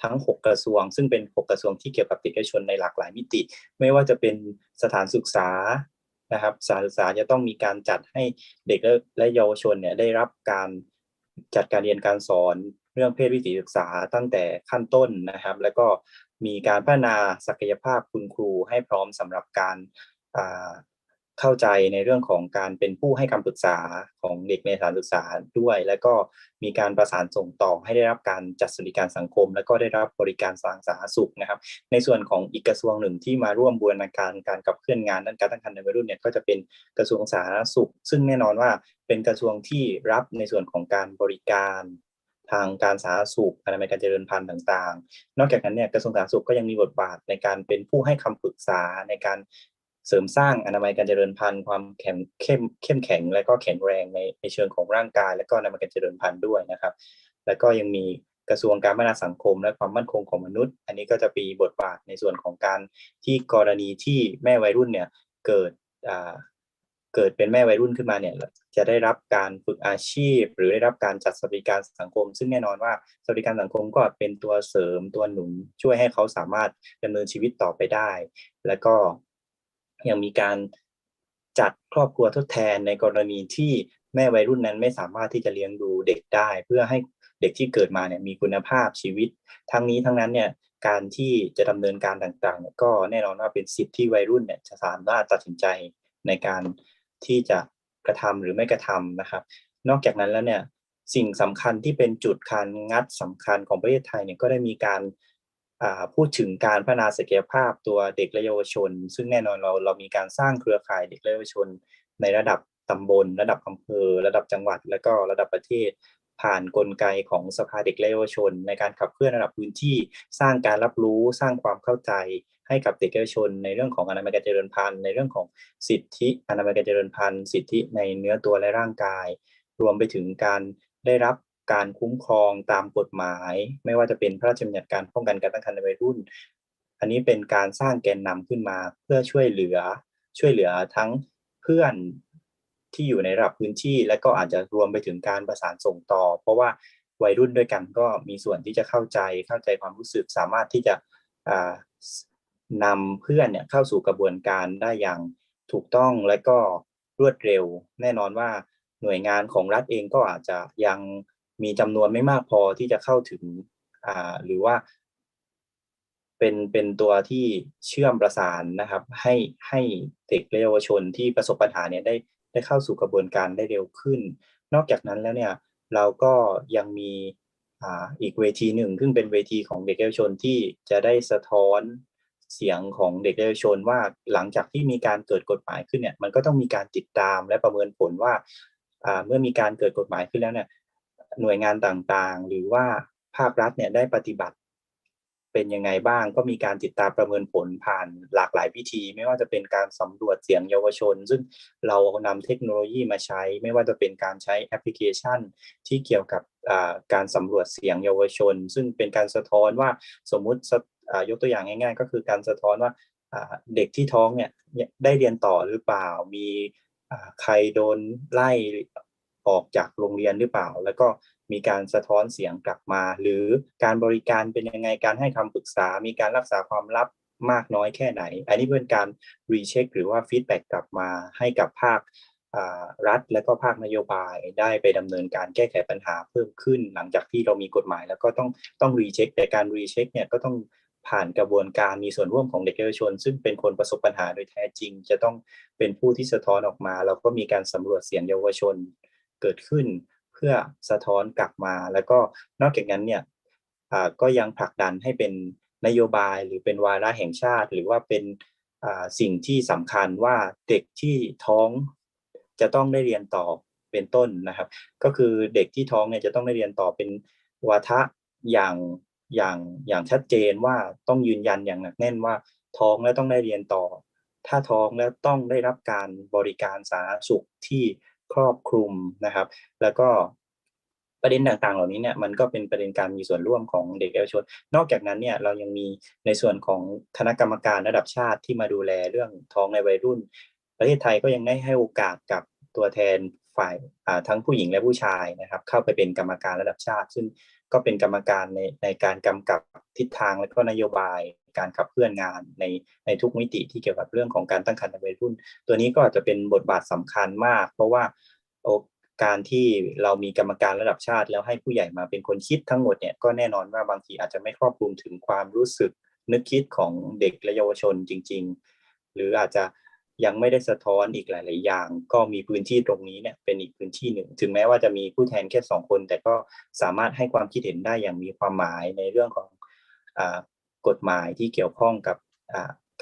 ทั้ง6กระทรวงซึ่งเป็น6กระทรวงที่เกี่ยวกับเด็กและเยาวชนในหลากหลายมิติไม่ว่าจะเป็นสถานศึกษานะครับสถานศึกษาจะต้องมีการจัดให้เด็กและเยาวชนเนี่ยได้รับการจัดการเรียนการสอนเรื่องเพศวิถีศึกษาตั้งแต่ขั้นต้นนะครับแล้วก็มีการพัฒนาศักยภาพคุณครูให้พร้อมสำหรับการเข้าใจในเรื่องของการเป็นผู้ให้คำปรึกษาของเด็กในสถานศึกษาด้วยแล้วก็มีการประสานส่งต่อให้ได้รับการจัดสวัสดิการสังคมและก็ได้รับบริการทางสาธารณสุขนะครับในส่วนของอีกกระทรวงหนึ่งที่มาร่วมบูรณาการการขับเคลื่อนงานด้านการตั้งครรภ์ในวัยรุ่นเนี่ยก็จะเป็นกระทรวงสาธารณสุขซึ่งแน่นอนว่าเป็นกระทรวงที่รับในส่วนของการบริการทางการสาธารณสุขอนามัยการเจริญพันธุ์ต่างๆนอกจากนั้นเนี่ยกระทรวงสาธารณสุขก็ยังมีบทบาทในการเป็นผู้ให้คำปรึกษาในการเสริมสร้างอนามัยการเจริญพันธุ์ความเข้มแข็งและก็แข็งแรงในเชิงของร่างกายและก็อนามัยการเจริญพันธุ์ด้วยนะครับแล้วก็ยังมีกระทรวงการพัฒนาสังคมและความมั่นคงของมนุษย์อันนี้ก็จะมีบทบาทในส่วนของการที่กรณีที่แม่วัยรุ่นเนี่ยเกิดเป็นแม่วัยรุ่นขึ้นมาเนี่ยจะได้รับการฝึกอาชีพหรือได้รับการจัดสวัสดิการสังคมซึ่งแน่นอนว่าสวัสดิการสังคมก็เป็นตัวเสริมตัวหนุนช่วยให้เขาสามารถดำเนินชีวิตต่อไปได้แล้วก็ยังมีการจัดครอบครัวทดแทนในกรณีที่แม่วัยรุ่นนั้นไม่สามารถที่จะเลี้ยงดูเด็กได้เพื่อให้เด็กที่เกิดมาเนี่ยมีคุณภาพชีวิตทั้งนี้ทั้งนั้นเนี่ยการที่จะดำเนินการต่างๆก็แน่นอนว่าเป็นสิทธิที่วัยรุ่นเนี่ยจะสามารถตัดสินใจในการที่จะกระทำหรือไม่กระทำนะครับนอกจากนั้นแล้วเนี่ยสิ่งสำคัญที่เป็นจุดคันงัดสำคัญของประเทศไทยเนี่ยก็ได้มีการพูดถึงการพัฒนาศักยภาพตัวเด็กและเยาวชนซึ่งแน่นอนเรามีการสร้างเครือข่ายเด็กและเยาวชนในระดับตำบลระดับอำเภอระดับจังหวัดและก็ระดับประเทศผ่านกลไกของสภาเด็กและเยาวชนในการขับเคลื่อนระดับพื้นที่สร้างการรับรู้สร้างความเข้าใจให้กับเด็กและเยาวชนในเรื่องของอนามัยการเจริญพันธุ์ในเรื่องของสิทธิอนามัยการเจริญพันธุ์สิทธิในเนื้อตัวและร่างกาย รวมไปถึงการได้รับการคุ้มครองตามกฎหมายไม่ว่าจะเป็นพระราชบัญญัติการป้องกันการตั้งครรภ์ในวัยรุ่นอันนี้เป็นการสร้างแกนนำขึ้นมาเพื่อช่วยเหลือทั้งเพื่อนที่อยู่ในระดับพื้นที่และก็อาจจะรวมไปถึงการประสานส่งต่อเพราะว่าวัยรุ่นด้วยกันก็มีส่วนที่จะเข้าใจความรู้สึกสามารถที่จะนำเพื่อนเนี่ยเข้าสู่กระบวนการได้อย่างถูกต้องและก็รวดเร็วแน่นอนว่าหน่วยงานของรัฐเองก็อาจจะยังมีจำนวนไม่มากพอที่จะเข้าถึงหรือว่าเป็นตัวที่เชื่อมประสานนะครับให้เด็กและเยาวชนที่ประสบปัญหาเนี่ยได้เข้าสู่กระบวนการได้เร็วขึ้นนอกจากนั้นแล้วเนี่ยเราก็ยังมีอีกเวทีหนึ่งซึ่งเป็นเวทีของเด็กเยาวชนที่จะได้สะท้อนเสียงของเด็กเยาวชนว่าหลังจากที่มีการเกิดกฎหมายขึ้นเนี่ยมันก็ต้องมีการติดตามและประเมินผลว่าเมื่อมีการเกิดกฎหมายขึ้นแล้วเนี่ยหน่วยงานต่างๆหรือว่าภาครัฐเนี่ยได้ปฏิบัติเป็นยังไงบ้างก็มีการติดตามประเมินผลผ่านหลากหลายวิธีไม่ว่าจะเป็นการสำรวจเสียงเยาวชนซึ่งเรานำเทคโนโลยีมาใช้ไม่ว่าจะเป็นการใช้แอปพลิเคชันที่เกี่ยวกับการสำรวจเสียงเยาวชนซึ่งเป็นการสะท้อนว่าสมมุติยกตัวอย่างง่ายๆก็คือการสะท้อนว่าเด็กที่ท้องเนี่ยได้เรียนต่อหรือเปล่ามีใครโดนไล่ออกจากโรงเรียนหรือเปล่าแล้วก็มีการสะท้อนเสียงกลับมาหรือการบริการเป็นยังไงการให้คำปรึกษามีการรักษาความลับมากน้อยแค่ไหนอันนี้เป็นการรีเช็คหรือว่าฟีดแบ็กกลับมาให้กับภาครัฐและก็ภาคนโยบายได้ไปดำเนินการแก้ไขปัญหาเพิ่มขึ้นหลังจากที่เรามีกฎหมายแล้วก็ต้องรีเช็คแต่การรีเช็คเนี่ยก็ต้องผ่านกระบวนการมีส่วนร่วมของเด็กเยาวชนซึ่งเป็นคนประสบปัญหาโดยแท้จริงจะต้องเป็นผู้ที่สะท้อนออกมาแล้วก็มีการสำรวจเสียงเยาวชนเกิดขึ้นเพื่อสะท้อนกลับมาแล้วก็นอกจากนั้นเนี่ยก็ยังผลักดันให้เป็นนโยบายหรือเป็นวาระแห่งชาติหรือว่าเป็นสิ่งที่สำคัญว่าเด็กที่ท้องจะต้องได้เรียนต่อเป็นต้นนะครับก็คือเด็กที่ท้องเนี่ยจะต้องได้เรียนต่อเป็นวาทะอย่างชัดเจนว่าต้องยืนยันอย่างหนักแน่นว่าท้องแล้วต้องได้เรียนต่อถ้าท้องแล้วต้องได้รับการบริการสาธารณสุขที่ครอบคลุมนะครับแล้วก็ประเด็นต่างๆเหล่านี้เนี่ยมันก็เป็นประเด็นการมีส่วนร่วมของเด็กเยาวชนนอกจากนั้นเนี่ยเรายังมีในส่วนของคณะกรรมการระดับชาติที่มาดูแลเรื่องท้องในวัยรุ่นประเทศไทยก็ยังได้ให้โอกาสกับตัวแทนฝ่ายทั้งผู้หญิงและผู้ชายนะครับเข้าไปเป็นกรรมการระดับชาติซึ่งก็เป็นกรรมการในการกำกับทิศทางและก็นโยบายการขับเคลื่อนงานในทุกมิติที่เกี่ยวกับเรื่องของการตั้งครรภ์ในวัยรุ่นตัวนี้ก็อาจจะเป็นบทบาทสำคัญมากเพราะว่าการที่เรามีกรรมการระดับชาติแล้วให้ผู้ใหญ่มาเป็นคนคิดทั้งหมดเนี่ยก็แน่นอนว่าบางทีอาจจะไม่ครอบคลุมถึงความรู้สึกนึกคิดของเด็กและเยาวชนจริงๆหรืออาจจะยังไม่ได้สะท้อนอีกหลายๆอย่างก็มีพื้นที่ตรงนี้เนี่ยเป็นอีกพื้นที่หนึ่งถึงแม้ว่าจะมีผู้แทนแค่2คนแต่ก็สามารถให้ความคิดเห็นได้อย่างมีความหมายในเรื่องของกฎหมายที่เกี่ยวข้องกับ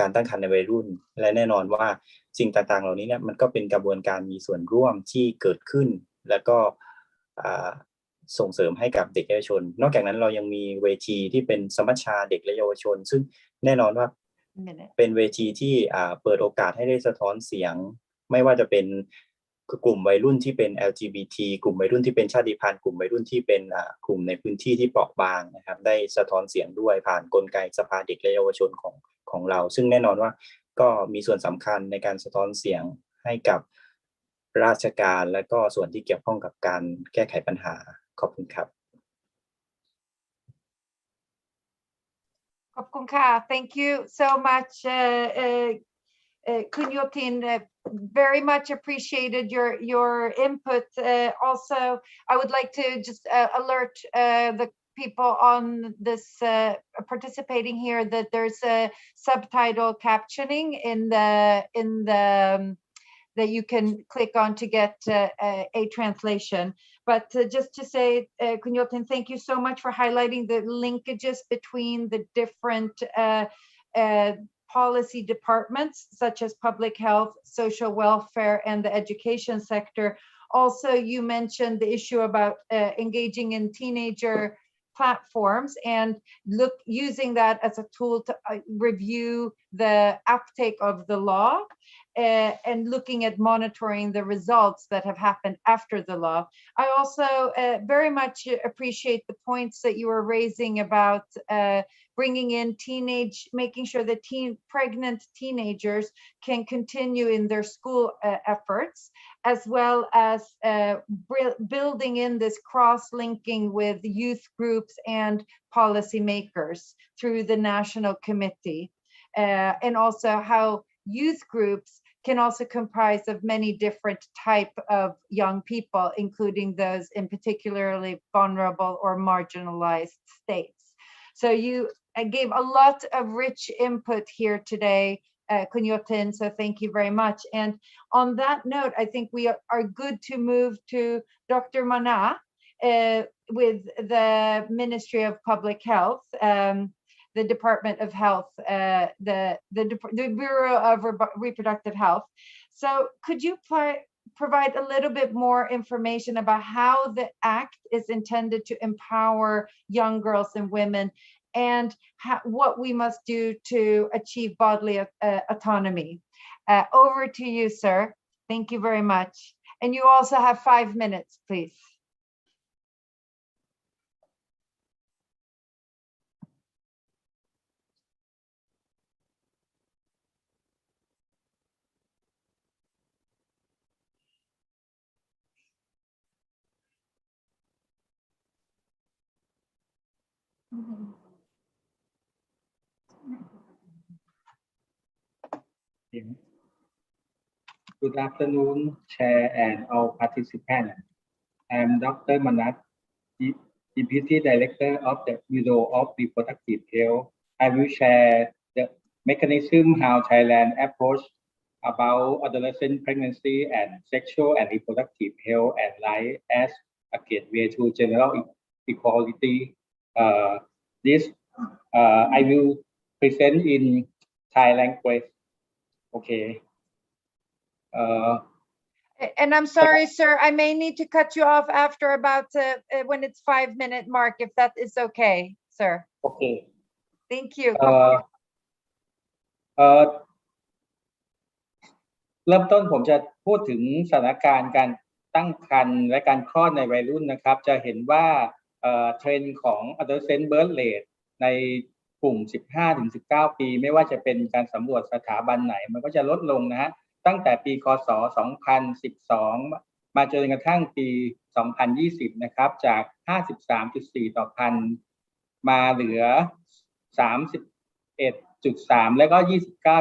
การตั้งครรภ์ในวัยรุ่นและแน่นอนว่าสิ่งต่างๆเหล่านี้เนี่ยมันก็เป็นกระบวนการมีส่วนร่วมที่เกิดขึ้นแล้วก็ส่งเสริมให้กับเด็กเยาวชนนอกจากนั้นเรายังมีเวทีที่เป็นสมัชชาเด็กและเยาวชนซึ่งแน่นอนว่าเป็นเวทีที่เปิดโอกาสให้ได้สะท้อนเสียงไม่ว่าจะเป็นกลุ่มวัยรุ่นที่เป็น LGBT กลุ่มวัยรุ่นที่เป็นชาติพันธุ์กลุ่มวัยรุ่นที่เป็นกลุ่มในพื้นที่ที่เปราะบางนะครับได้สะท้อนเสียงด้วยผ่านกลไกสภาเด็กและเยาวชนของเราซึ่งแน่นอนว่าก็มีส่วนสำคัญในการสะท้อนเสียงให้กับราชการและก็ส่วนที่เกี่ยวข้องกับการแก้ไขปัญหาขอบคุณครับขอบคุณค่ะ Thank you so much Kun Yotin, very much appreciated your input. Also, I would like to just alert the people on this participating here that there's a subtitle captioning in the that you can click on to get a translation. But just to say, Kun Yotin, thank you so much for highlighting the linkages between the different policy departments, such as public health, social welfare, and the education sector. Also, you mentioned the issue about engaging in teenager platforms and using that as a tool to review the uptake of the law. and looking at monitoring the results that have happened after the law. I also very much appreciate the points that you were raising about bringing in making sure that pregnant teenagers can continue in their school efforts, as well as building in this cross-linking with youth groups and policymakers through the national committee, and also how youth groups can also comprise of many different type of young people, including those in particularly vulnerable or marginalized states. So you gave a lot of rich input here today, Kunyotin, so thank you very much. And on that note, I think we are good to move to Dr. Mana with the Ministry of Public Health, the Department of Health, the Bureau of Reproductive Health. So could you provide a little bit more information about how the Act is intended to empower young girls and women, and what we must do to achieve bodily autonomy? Over to you, sir. Thank you very much. And you also have 5 minutes, please. Good afternoon, Chair and all participants. I am Dr. Manat, Deputy Director of the Bureau of Reproductive Health. I will share the mechanism how Thailand approach about adolescent pregnancy and sexual and reproductive health and life as a gateway to general equality. I will present in Thai language. Okay. And I'm sorry, sir, I may need to cut you off after about when it's 5 minute mark, if that is okay, sir. Okay. Thank you. เริ่มต้นผมจะพูดถึงสถานการณ์การตั้งครรภ์และการคลอดในวัยรุ่นนะครับจะเห็นว่าเทรนด์ของ adolescent birth rate ในกลุ่ม 15-19 ปีไม่ว่าจะเป็นการสำรวจสถาบันไหนมันก็จะลดลงนะฮะตั้งแต่ปีคศ 2012 มาจนกระทั่งปี 2020 นะครับจาก 53.4 ต่อพันมาเหลือ 31.3 แล้วก็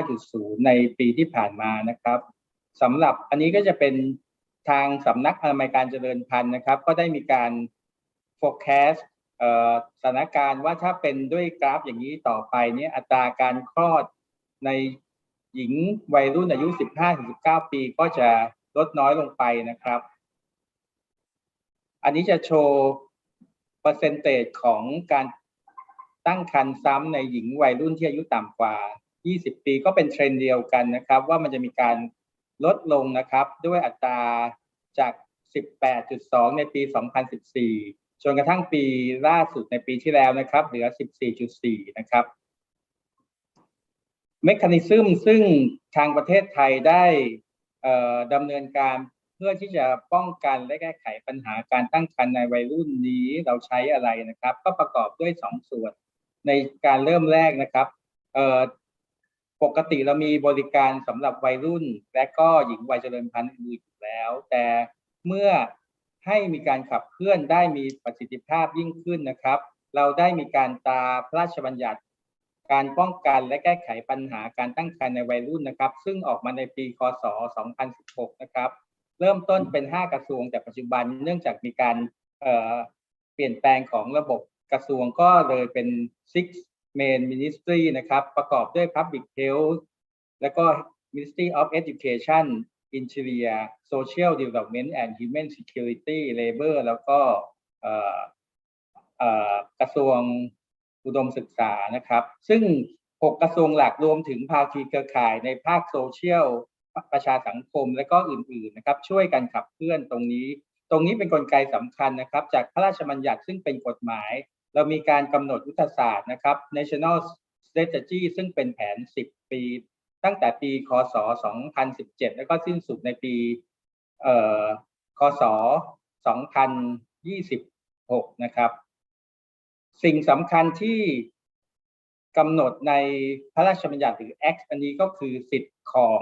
29.0 ในปีที่ผ่านมานะครับสำหรับอันนี้ก็จะเป็นทางสำนักอนามัยการเจริญพันธุ์นะครับก็ได้มีการ forecast สถานการณ์ว่าถ้าเป็นด้วยกราฟอย่างนี้ต่อไปเนี่ยอัตราการคลอดในหญิงวัยรุ่นอายุ 15-19 ปีก็จะลดน้อยลงไปนะครับอันนี้จะโชว์เปอร์เซ็นเทจของการตั้งครรภ์ซ้ำในหญิงวัยรุ่นที่อายุต่ำกว่า 20 ปีก็เป็นเทรนด์เดียวกันนะครับว่ามันจะมีการลดลงนะครับด้วยอัตราจาก 18.2 ในปี 2014 จนกระทั่งปีล่าสุดในปีที่แล้วนะครับเหลือ 14.4 นะครับเมคานิซึมซึ่งทางประเทศไทยได้ดำเนินการเพื่อที่จะป้องกันและแก้ไขปัญหาการตั้งครรภ์ในวัยรุ่นนี้เราใช้อะไรนะครับก็ประกอบด้วย2ส่วนในการเริ่มแรกนะครับปกติเรามีบริการสำหรับวัยรุ่นและก็หญิงวัยเจริญพันธุ์อื่นอยู่แล้วแต่เมื่อให้มีการขับเคลื่อนได้มีประสิทธิภาพยิ่งขึ้นนะครับเราได้มีการตราพระราชบัญญัติการป้องกันและแก้ไขปัญหาการตั้งครรภ์ในวัยรุ่นนะครับซึ่งออกมาในปีคศ 2016 นะครับเริ่มต้นเป็น5กระทรวงแต่ปัจจุบันเนื่องจากมีการเปลี่ยนแปลงของระบบกระทรวงก็เลยเป็น six main ministry นะครับประกอบด้วย public health แล้วก็ ministry of education interior social development and human security labor แล้วก็กระทรวงอุดมศึกษานะครับซึ่ง6กระทรวงหลักรวมถึงภาคีเครือข่ายในภาคโซเชียลประชาสังคมและก็อื่นๆนะครับช่วยกันขับเคลื่อนตรงนี้เป็นกลไกสำคัญนะครับจากพระราชบัญญัติซึ่งเป็นกฎหมายเรามีการกำหนดยุทธศาสตร์นะครับ National Strategy ซึ่งเป็นแผน10 ปี ตั้งแต่ปีคศ2017แล้วก็สิ้นสุดในปีคศ2026นะครับสิ่งสำคัญที่กำหนดในพระราชบัญญัติหรือ Act อันนี้ก็คือสิทธิ์ของ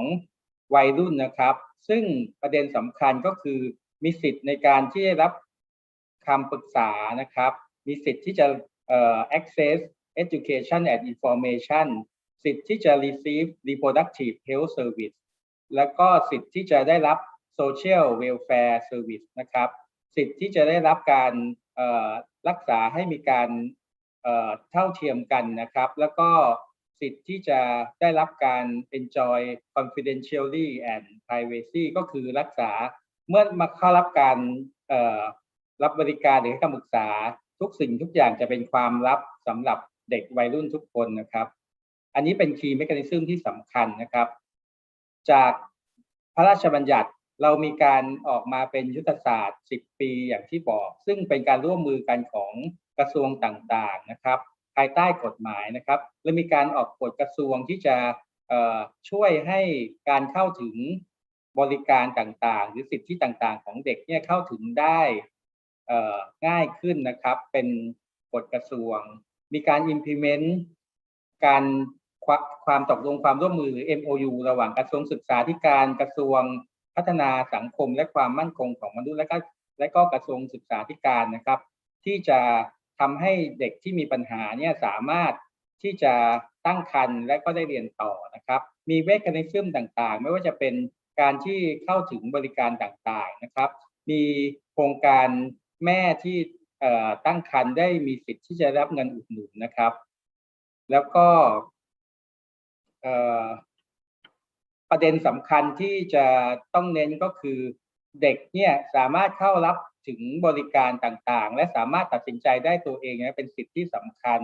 วัยรุ่นนะครับซึ่งประเด็นสำคัญก็คือมีสิทธิ์ในการที่ได้รับคำปรึกษานะครับมีสิทธิ์ที่จะaccess education and information สิทธิ์ที่จะ receive reproductive health service แล้วก็สิทธิ์ที่จะได้รับ social welfare service นะครับสิทธิ์ที่จะได้รับการรักษาให้มีการเท่าเทียมกันนะครับแล้วก็สิทธิ์ที่จะได้รับการ enjoy confidentiality and privacy ก็คือรักษาเมื่อมาเข้ารับการรับบริการหรือให้คำปรึกษาทุกสิ่งทุกอย่างจะเป็นความลับสำหรับเด็กวัยรุ่นทุกคนนะครับอันนี้เป็น key mechanism ที่สำคัญนะครับจากพระราชบัญญัติเรามีการออกมาเป็นยุทธศาสตร์10 ปีอย่างที่บอกซึ่งเป็นการร่วมมือกันของกระทรวงต่างๆนะครับภายใต้กฎหมายนะครับและมีการออกกฎกระทรวงที่จะช่วยให้การเข้าถึงบริการต่างๆหรือสิทธิต่างๆของเด็กเนี่ยเข้าถึงได้ง่ายขึ้นนะครับเป็นกฎกระทรวงมีการ implement การความตกลงความร่วมมือหรือ MOU ระหว่างกระทรวงศึกษาธิการกระทรวงพัฒนาสังคมและความมั่นคงของมนุษย์และก็กระทรวงศึกษาธิการนะครับที่จะทำให้เด็กที่มีปัญหาเนี่ยสามารถที่จะตั้งครรภ์และก็ได้เรียนต่อนะครับมีเมคานิซึมต่างๆไม่ว่าจะเป็นการที่เข้าถึงบริการต่างๆนะครับมีโครงการแม่ที่ตั้งครรภ์ได้มีสิทธิ์ที่จะรับเงินอุดหนุนนะครับแล้วก็ประเด็นสำคัญที่จะต้องเน้นก็คือเด็กเนี่ยสามารถเข้ารับถึงบริการต่างๆและสามารถตัดสินใจได้ตัวเองนะเป็นสิทธิที่สำคัญ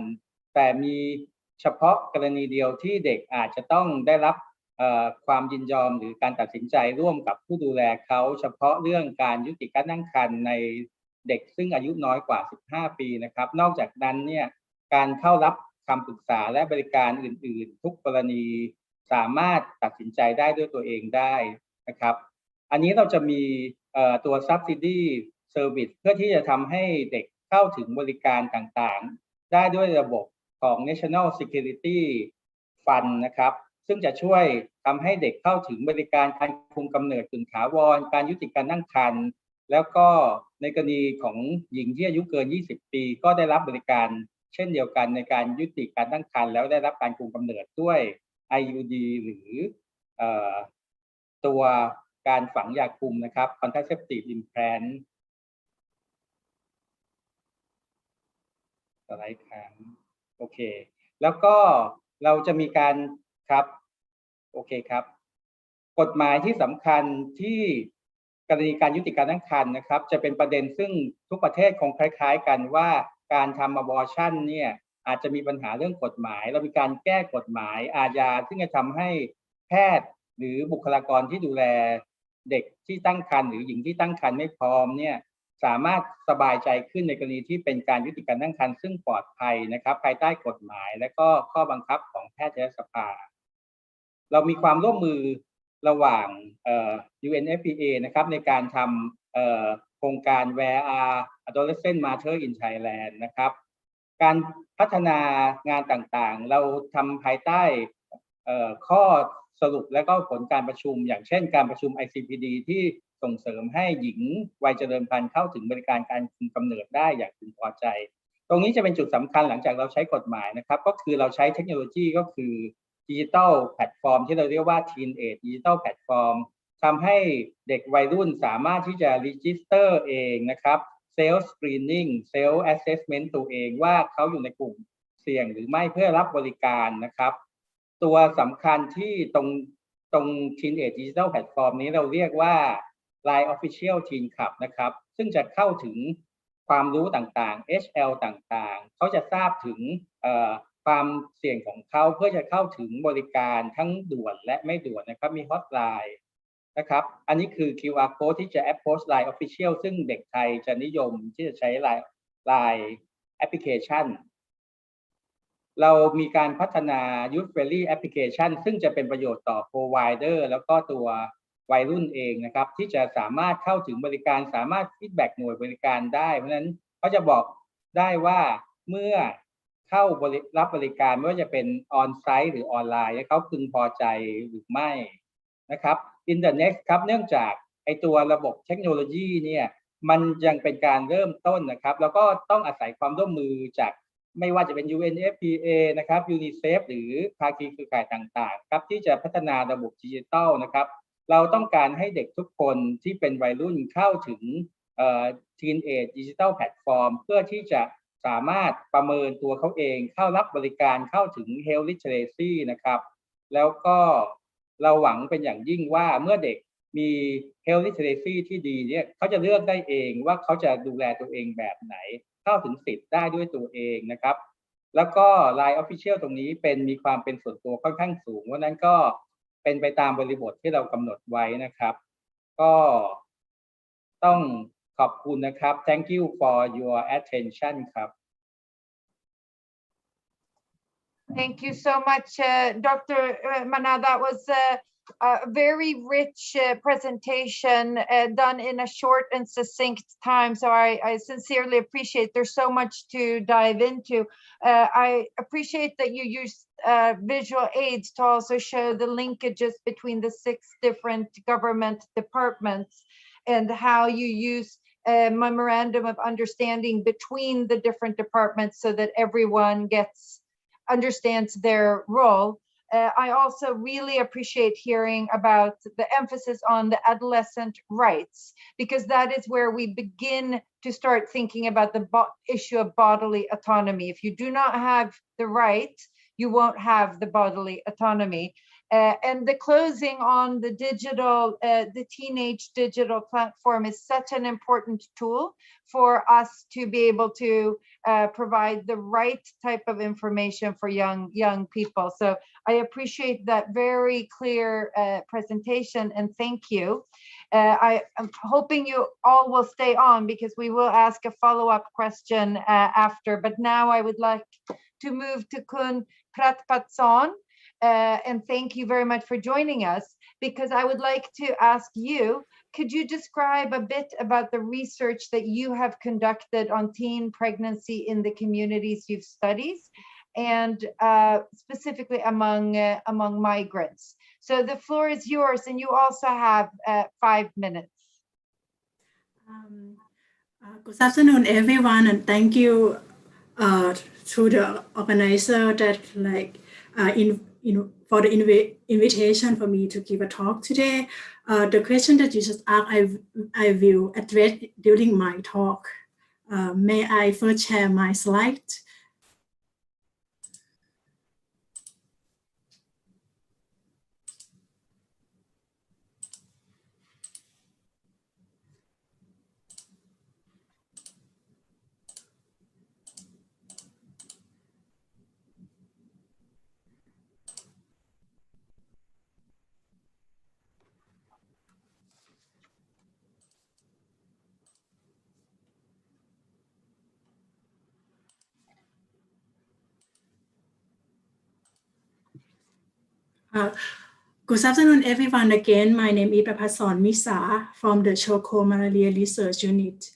แต่มีเฉพาะกรณีเดียวที่เด็กอาจจะต้องได้รับความยินยอมหรือการตัดสินใจร่วมกับผู้ดูแลเขาเฉพาะเรื่องการยุติการตั้งครรภ์ในเด็กซึ่งอายุน้อยกว่า15 ปีนะครับนอกจากนั้นเนี่ยการเข้ารับคำปรึกษาและบริการอื่นๆทุกกรณีสามารถตัดสินใจได้ด้วยตัวเองได้นะครับอันนี้เราจะมีตัว subsidy service เพื่อที่จะทำให้เด็กเข้าถึงบริการต่างๆได้ด้วยระบบของ National Security Fund นะครับซึ่งจะช่วยทำให้เด็กเข้าถึงบริการการคุมกำเนิดกึ่งถาวรการยุติการตั้งครรภ์แล้วก็ในกรณีของหญิงที่อายุเกิน20 ปีก็ได้รับบริการเช่นเดียวกันในการยุติการตั้งครรภ์แล้วได้รับการคุมกำเนิดด้วย IUD หรือตัวการฝังยาคุมนะครับ contraceptive implant สไลด์ค้างโอเคแล้วก็เราจะมีการครับโอเคครับกฎหมายที่สำคัญที่กรณีการยุติการตั้งครรภ์นะครับจะเป็นประเด็นซึ่งทุกประเทศคงคล้ายๆกันว่าการทำ abortion เนี่ยอาจจะมีปัญหาเรื่องกฎหมายเรามีการแก้กฎหมายอาญาซึ่งจะทำให้แพทย์หรือบุคลากรที่ดูแลเด็กที่ตั้งครรภ์หรือหญิงที่ตั้งครรภ์ไม่พร้อมเนี่ยสามารถสบายใจขึ้นในกรณีที่เป็นการยุติการตั้งครรภ์ซึ่งปลอดภัยนะครับภายใต้กฎหมายและก็ข้อบังคับของแพทยสภาเรามีความร่วมมือระหว่าง UNFPA นะครับในการทำโครงการ Where are adolescent mother in Thailand นะครับการพัฒนางานต่างๆเราทำภายใต้ข้อสรุปและก็ผลการประชุมอย่างเช่นการประชุม ICPD ที่ส่งเสริมให้หญิงวัยเจริญพันธุ์เข้าถึงบริการการคุมกำเนิดได้อย่างพึงพอใจตรงนี้จะเป็นจุดสำคัญหลังจากเราใช้กฎหมายนะครับก็คือเราใช้เทคโนโลยีก็คือดิจิทัลแพลตฟอร์มที่เราเรียกว่า Teen Age Digital Platform ทำให้เด็กวัยรุ่นสามารถที่จะ register เองนะครับ self screening self assessment ตัวเองว่าเขาอยู่ในกลุ่มเสี่ยงหรือไม่เพื่อรับบริการนะครับตัวสำคัญที่ตรง Teen Age Digital Platform นี้เราเรียกว่า Line Official Teen Club นะครับซึ่งจะเข้าถึงความรู้ต่างๆ HL ต่างๆเขาจะทราบถึงความเสี่ยงของเขาเพื่อจะเข้าถึงบริการทั้งด่วนและไม่ด่วนนะครับมีฮอตไลน์นะครับอันนี้คือ QR code ที่จะ approach Line Official ซึ่งเด็กไทยจะนิยมที่จะใช้ Line Application เรามีการพัฒนา Youth Friendly Application ซึ่งจะเป็นประโยชน์ต่อ Provider แล้วก็ตัววัยรุ่นเองนะครับที่จะสามารถเข้าถึงบริการสามารถฟีดแบ็กหน่วยบริการได้เพราะฉะนั้นเขาจะบอกได้ว่าเมื่อเข้ารับบริการไม่ว่าจะเป็นออนไซต์หรือออนไลน์เขาพึงพอใจหรือไม่นะครับ In the next ครับเนื่องจากไอตัวระบบเทคโนโลยีเนี่ยมันยังเป็นการเริ่มต้นนะครับแล้วก็ต้องอาศัยความร่วมมือจากไม่ว่าจะเป็น UNFPA นะครับ UNICEF หรือภาคีเครือข่ายต่างๆครับที่จะพัฒนาระบบดิจิทัลนะครับเราต้องการให้เด็กทุกคนที่เป็นวัยรุ่นเข้าถึงTeenage Digital Platform เพื่อที่จะสามารถประเมินตัวเขาเองเข้ารับบริการเข้าถึง Health Literacy นะครับแล้วก็เราหวังเป็นอย่างยิ่งว่าเมื่อเด็กมี Health Literacy ที่ดีเนี่ยเขาจะเลือกได้เองว่าเขาจะดูแลตัวเองแบบไหนเข้าถึงสิทธิ์ได้ด้วยตัวเองนะครับแล้วก็ Line Official ตรงนี้มีความเป็นส่วนตัวค่อนข้างสูงเพราะนั้นก็เป็นไปตามบริบทที่เรากำหนดไว้นะครับก็ต้องขอบคุณนะครับ Thank you for your attention ครับ Thank you so much, Dr. Mana. That was a very rich presentation done in a short and succinct time. So I sincerely appreciate there's so much to dive into. I appreciate that you used visual aids to also show the linkages between the 6 different government departments and how you use a memorandum of understanding between the different departments so that everyone understands their role. I also really appreciate hearing about the emphasis on the adolescent rights, because that is where we begin to start thinking about the issue of bodily autonomy. If you do not have the right, you won't have the bodily autonomy. And the closing on the the teenage digital platform is such an important tool for us to be able to provide the right type of information for young people. So I appreciate that very clear presentation and thank you. I am hoping you all will stay on because we will ask a follow-up question after. But now I would like to move to Kun Pratpatson. And thank you very much for joining us, because I would like to ask you, could you describe a bit about the research that you have conducted on teen pregnancy in the communities you've studied, and specifically among migrants? So the floor is yours, and you also have 5 minutes. Good afternoon, everyone, and thank you to the organizer that for the invitation for me to give a talk today. The question that you just asked, I will address during my talk. May I first share my slide? Good afternoon, everyone. Again, my name is Pratpatson Misa from the Choco Malaria Research Unit.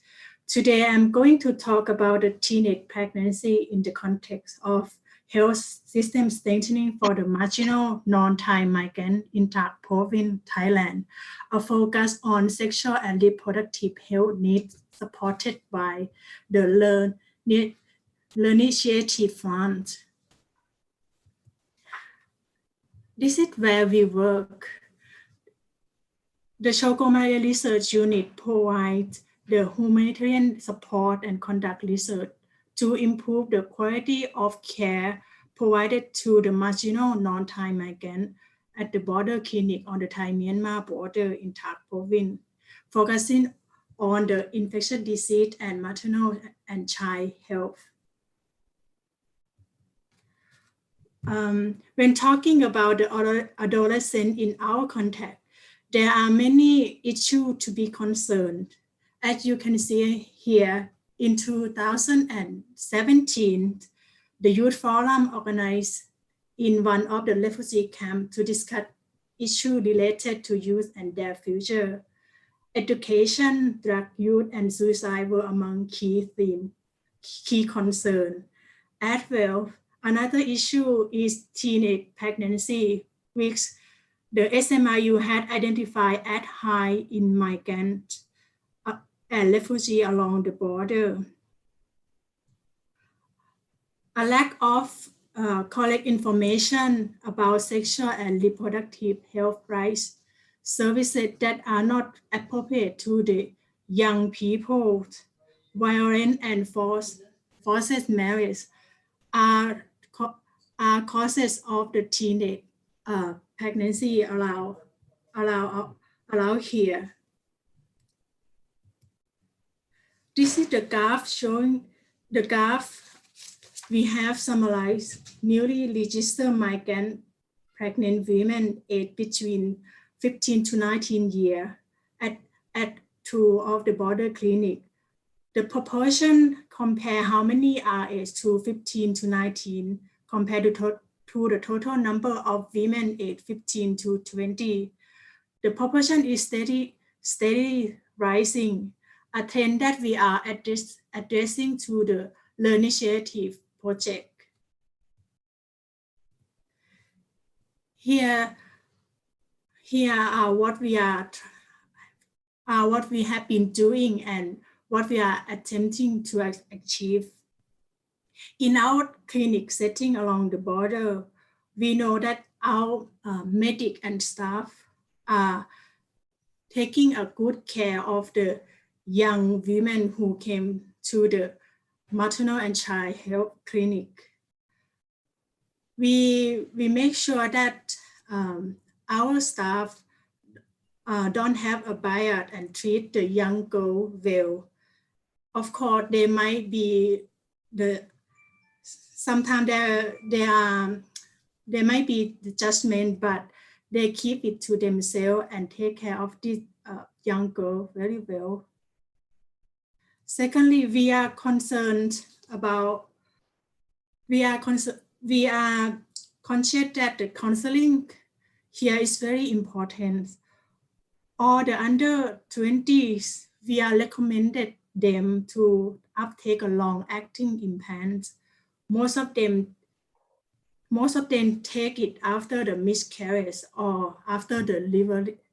Today, I'm going to talk about the teenage pregnancy in the context of health system strengthening for the marginal non-Thai migrant in Tak Province, Thailand, a focus on sexual and reproductive health needs supported by the Learn Initiative Fund. This is where we work. The Choco Malaria Research Unit provides the humanitarian support and conduct research to improve the quality of care provided to the marginal non-Thai migrant at the border clinic on the Thai-Myanmar border in Tak Province, focusing on the infectious disease and maternal and child health. When talking about the adolescent in our context, there are many issues to be concerned. As you can see here, in 2017, the youth forum organized in one of the refugee camps to discuss issues related to youth and their future. Education, drug use, and suicide were among key themes, key concerns. As well, another issue is teenage pregnancy, which the SMIU had identified as high in migrant and refugees along the border. A lack of correct information about sexual and reproductive health rights services that are not appropriate to the young people, violent and forced marriage are causes of the teenage pregnancy allow here. This is the graph showing the graph. We have summarized newly registered migrant pregnant women aged between 15 to 19 years at two of the border clinic. The proportion compare how many are aged to 15 to 19 compared to the total number of women aged 15 to 20. The proportion is steady rising, a trend that we are addressing through the Learn Initiative project. Here are what we have been doing and what we are attempting to achieve. In our clinic setting along the border, we know that our medic and staff are taking a good care of the young women who came to the maternal and child health clinic. We make sure that our staff don't have a bias and treat the young girl well. Of course, they might be sometimes there might be the judgment, but they keep it to themselves and take care of this young girl very well. Secondly, we are conscious that the counseling here is very important. All the under 20s, we are recommended them to uptake a long-acting implant. Most of them take it after the miscarriage or after the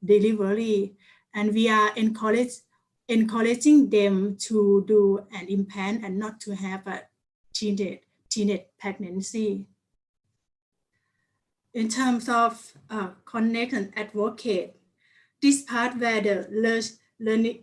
delivery, and we are encouraging them to do an implant and not to have a teenage pregnancy. In terms of connect and advocate, this part where the Learn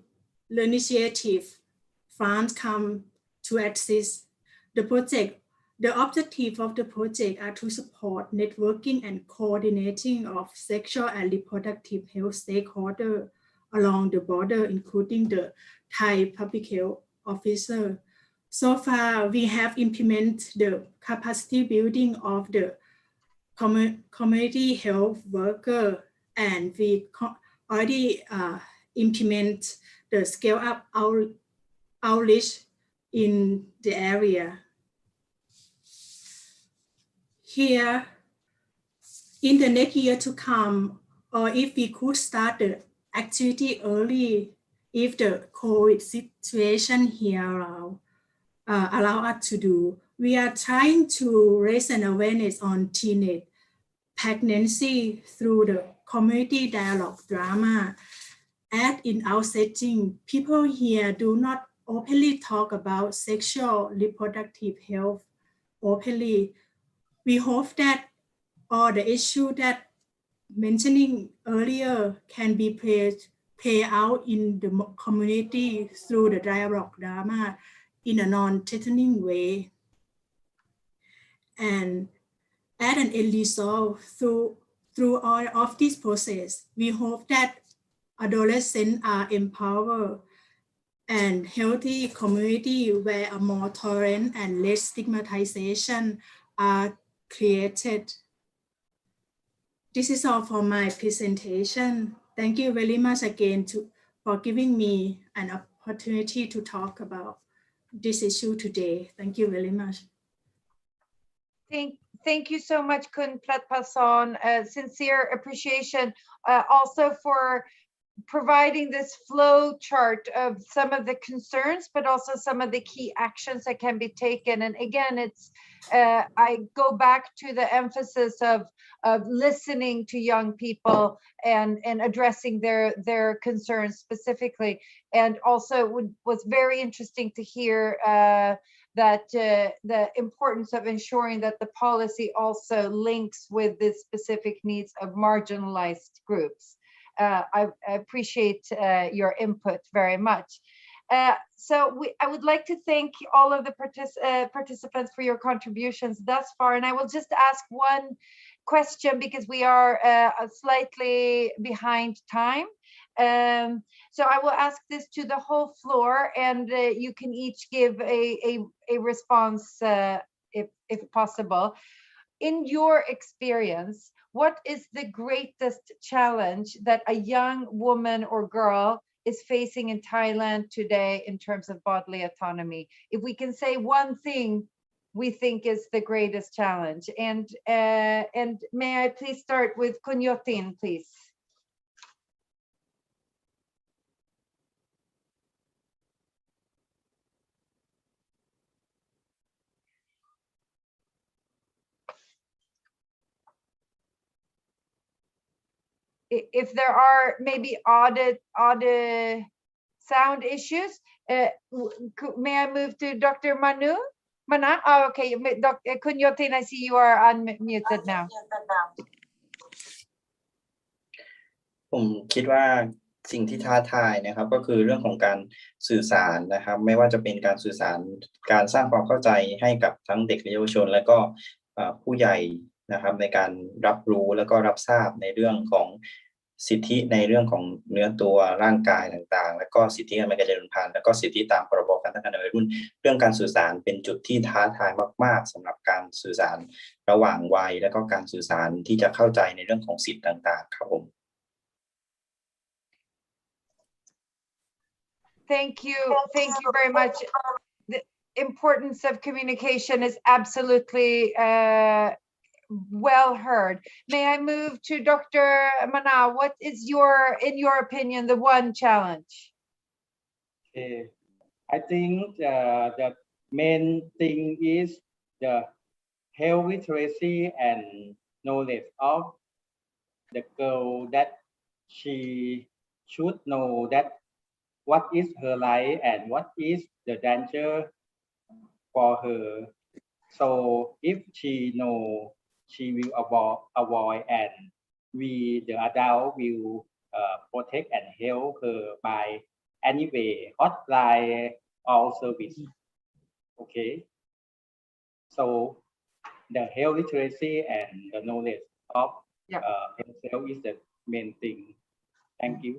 Initiative funds come to assist the project. The objective of the project are to support networking and coordinating of sexual and reproductive health stakeholders along the border, including the Thai public health officer. So far, we have implemented the capacity building of the community health worker, and we already implement the scale up outreach in the area. Here, in the next year to come, or if we could start the activity early, if the COVID situation here allow us to do, we are trying to raise an awareness on teenage pregnancy through the community dialogue drama. As in our setting, people here do not openly talk about sexual reproductive health openly. We hope that all the issues that mentioning earlier can be play out in the community through the dialogue drama in a non-threatening way. And as an end result, through all of this process, we hope that adolescents are empowered and healthy community where a more tolerant and less stigmatization are created. This is all for my presentation. Thank you very much again for giving me an opportunity to talk about this issue today. Thank you very much. Thank you so much, Kun Pratpason. Sincere appreciation also for providing this flow chart of some of the concerns, but also some of the key actions that can be taken. And again, it's I go back to the emphasis of listening to young people and addressing their concerns specifically. And also was very interesting to hear that the importance of ensuring that the policy also links with the specific needs of marginalized groups. I appreciate your input very much. So I would like to thank all of the participants for your contributions thus far. And I will just ask one question because we are slightly behind time. So I will ask this to the whole floor, and you can each give a response if possible. In your experience, what is the greatest challenge that a young woman or girl is facing in Thailand today in terms of bodily autonomy? If we can say one thing we think is the greatest challenge. And may I please start with Kun Yotin, please. If there are maybe odd sound issues, may I move to Dr. Mana? Oh, okay, Dr. Kun Yotin, I see you are unmuted now. ผมคิดว่าสิ่งที่ท้าทายนะครับก็คือเรื่องของการสื่อสารนะครับไม่ว่าจะเป็นการสื่อสารการสร้างความเข้าใจให้กับทั้งเด็กและเยาวชนและก็ผู้ใหญ่นะครับในการรับรู้แล้วก็รับทราบในเรื่องของสิทธิในเรื่องของเนื้อตัวร่างกายต่างๆแล้วก็สิทธิในการเจริญพันธุ์แล้วก็สิทธิตามพรบการตั้งครรภ์ในวัยรุ่นเรื่องการสื่อสารเป็นจุดที่ท้าทายมากๆสำหรับการสื่อสารระหว่างวัยแล้วก็การสื่อสารที่จะเข้าใจในเรื่องของสิทธิต่างๆครับผม Thank you very much. The importance of communication is absolutely well heard. May I move to Dr. Mana? What is in your opinion, the one challenge? Okay. I think the main thing is the health literacy and knowledge of the girl, that she should know that what is her right and what is the danger for her. So if she know, she will avoid, and we, the adult, will protect and help her by any way, hotline, all service. Okay. So the health literacy and the knowledge of health is the main thing. Thank you.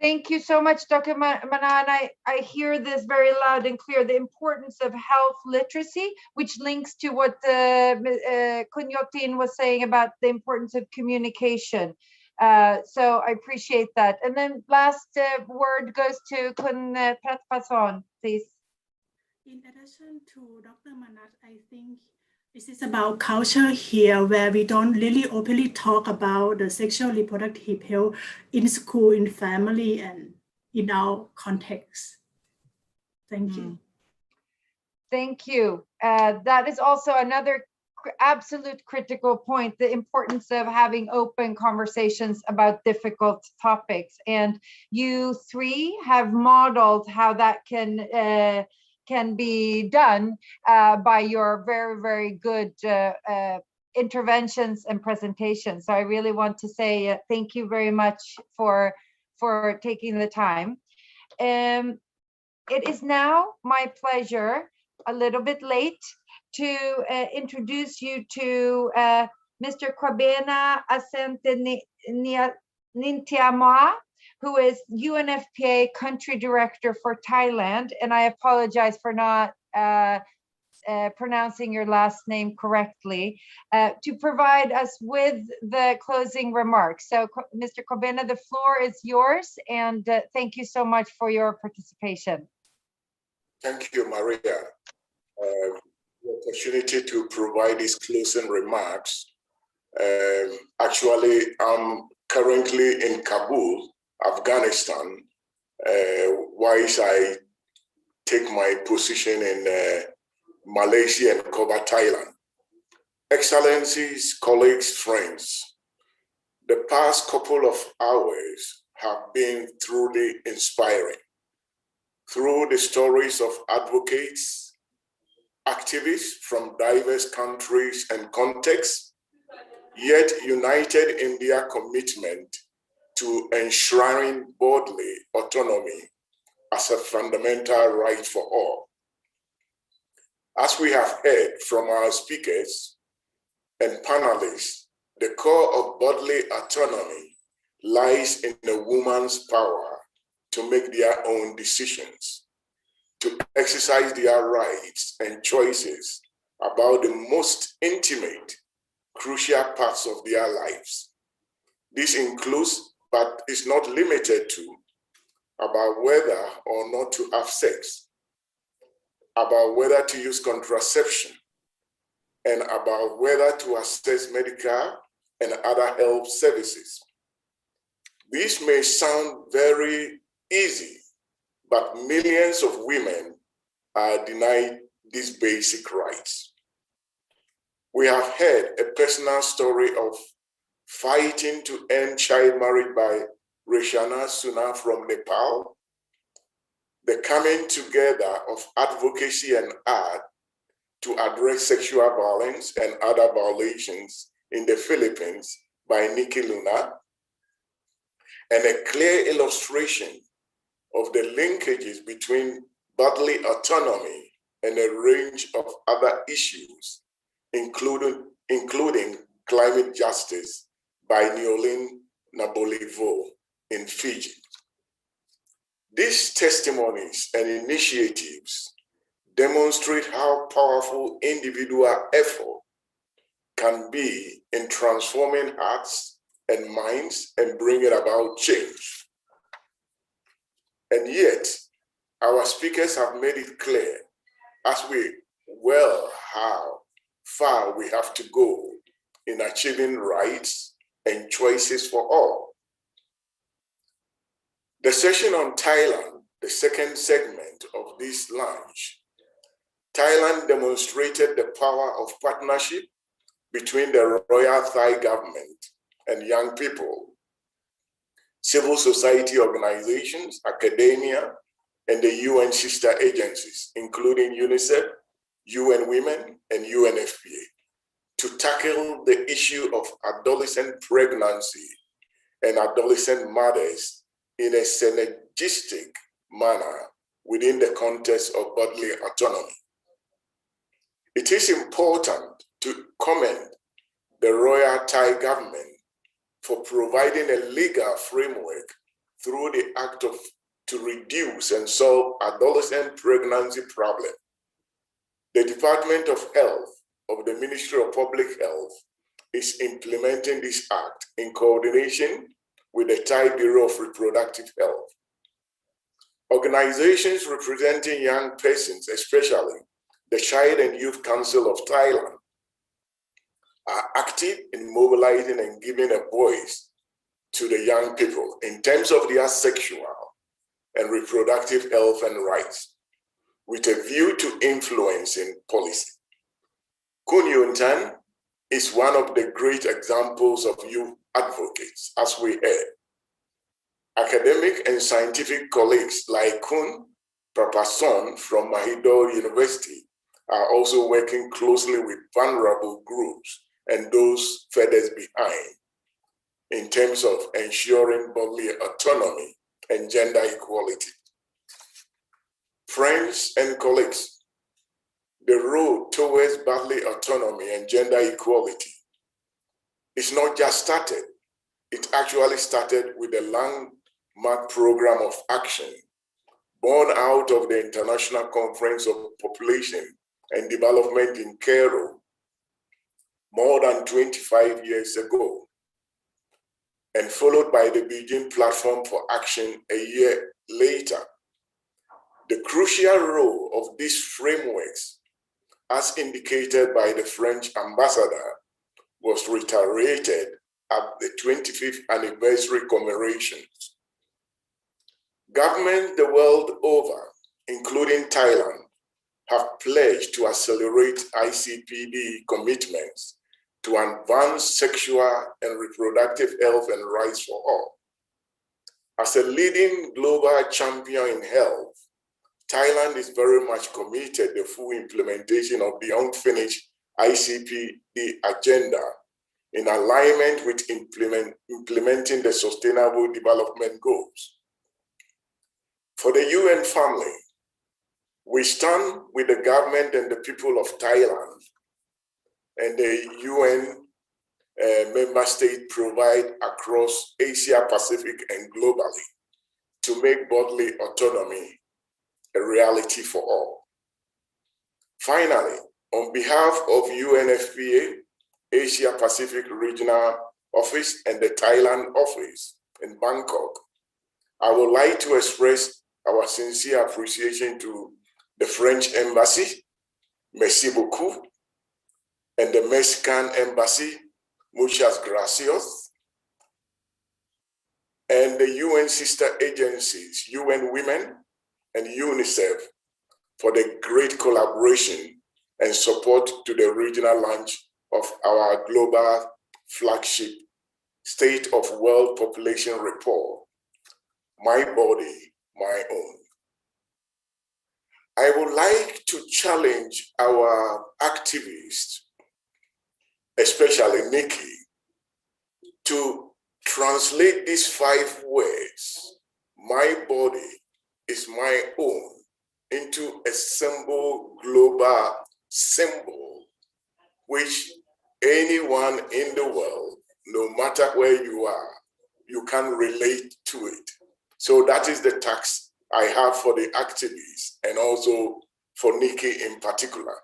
Thank you so much, Dr. Mana. And I hear this very loud and clear, the importance of health literacy, which links to what Kun Yotin was saying about the importance of communication. So I appreciate that. And then last word goes to Kun Pratpason, please. In addition to Dr. Manat, I think this is about culture here, where we don't really openly talk about the sexual reproductive health in school, in family, and in our context. Thank you. Thank you. That is also another absolute critical point, the importance of having open conversations about difficult topics. And you three have modeled how that can be done by your very, very good interventions and presentations. So I really want to say thank you very much for taking the time. It is now my pleasure, a little bit late, to introduce you to Mr. Kwabena Asante Nintiamoa, who is UNFPA Country Director for Thailand. And I apologize for not pronouncing your last name correctly, to provide us with the closing remarks. So Mr. Kwabena, the floor is yours, and thank you so much for your participation. Thank you, Maria. the opportunity to provide these closing remarks. Actually, I'm currently in Kabul, Afghanistan, whilst I take my position in Malaysia and cover Thailand. Excellencies, colleagues, friends, the past couple of hours have been truly inspiring. Through the stories of advocates, activists from diverse countries and contexts, yet united in their commitment to enshrining bodily autonomy as a fundamental right for all. As we have heard from our speakers and panelists, the core of bodily autonomy lies in a woman's power to make their own decisions, to exercise their rights and choices about the most intimate, crucial parts of their lives. This includes, but is not limited to, about whether or not to have sex, about whether to use contraception, and about whether to access medical and other health services. This may sound very easy, but millions of women are denied these basic rights. We have heard a personal story of fighting to end child marriage by Reshana Suna from Nepal, the coming together of advocacy and art to address sexual violence and other violations in the Philippines by Nikki Luna, and a clear illustration of the linkages between bodily autonomy and a range of other issues, including climate justice by Niolene Nabolivo in Fiji. These testimonies and initiatives demonstrate how powerful individual effort can be in transforming hearts and minds and bringing about change. And yet, our speakers have made it clear as how far we have to go in achieving rights and choices for all. The session on Thailand, the second segment of this lunch, Thailand demonstrated the power of partnership between the Royal Thai government and young people, civil society organizations, academia, and the UN sister agencies, including UNICEF, UN Women, and UNFPA, to tackle the issue of adolescent pregnancy and adolescent mothers in a synergistic manner within the context of bodily autonomy. It is important to commend the Royal Thai government for providing a legal framework through the Act to reduce and solve adolescent pregnancy problem. The Department of Health of the Ministry of Public Health is implementing this act in coordination with the Thai Bureau of Reproductive Health. Organizations representing young persons, especially the Child and Youth Council of Thailand, are active in mobilizing and giving a voice to the young people in terms of their sexual and reproductive health and rights, with a view to influencing policy. Kun Yun Tan is one of the great examples of youth advocates, as we heard. Academic and scientific colleagues like Kun Prapason from Mahidol University are also working closely with vulnerable groups and those furthest behind in terms of ensuring bodily autonomy and gender equality. Friends and colleagues, the road towards bodily autonomy and gender equality is not just started. It actually started with a landmark program of action born out of the International Conference of Population and Development in Cairo more than 25 years ago, and followed by the Beijing Platform for Action a year later. The crucial role of these frameworks as indicated by the French ambassador, was reiterated at the 25th anniversary commemorations. Governments the world over, including Thailand, have pledged to accelerate ICPD commitments to advance sexual and reproductive health and rights for all. As a leading global champion in health, Thailand is very much committed to the full implementation of the unfinished ICPD agenda in alignment with implementing the Sustainable Development Goals. For the UN family, we stand with the government and the people of Thailand, and the UN member states provide across Asia, Pacific, and globally to make bodily autonomy a reality for all. Finally, on behalf of UNFPA, Asia Pacific Regional Office, and the Thailand office in Bangkok, I would like to express our sincere appreciation to the French Embassy, merci beaucoup, and the Mexican Embassy, muchas gracias, and the UN sister agencies, UN Women and UNICEF, for the great collaboration and support to the regional launch of our global flagship State of World Population Report, My Body, My Own. I would like to challenge our activists, especially Nikki, to translate these 5 words, my body is my own, into a symbol, global symbol, which anyone in the world, no matter where you are, you can relate to it. So that is the task I have for the activists and also for Nikki in particular.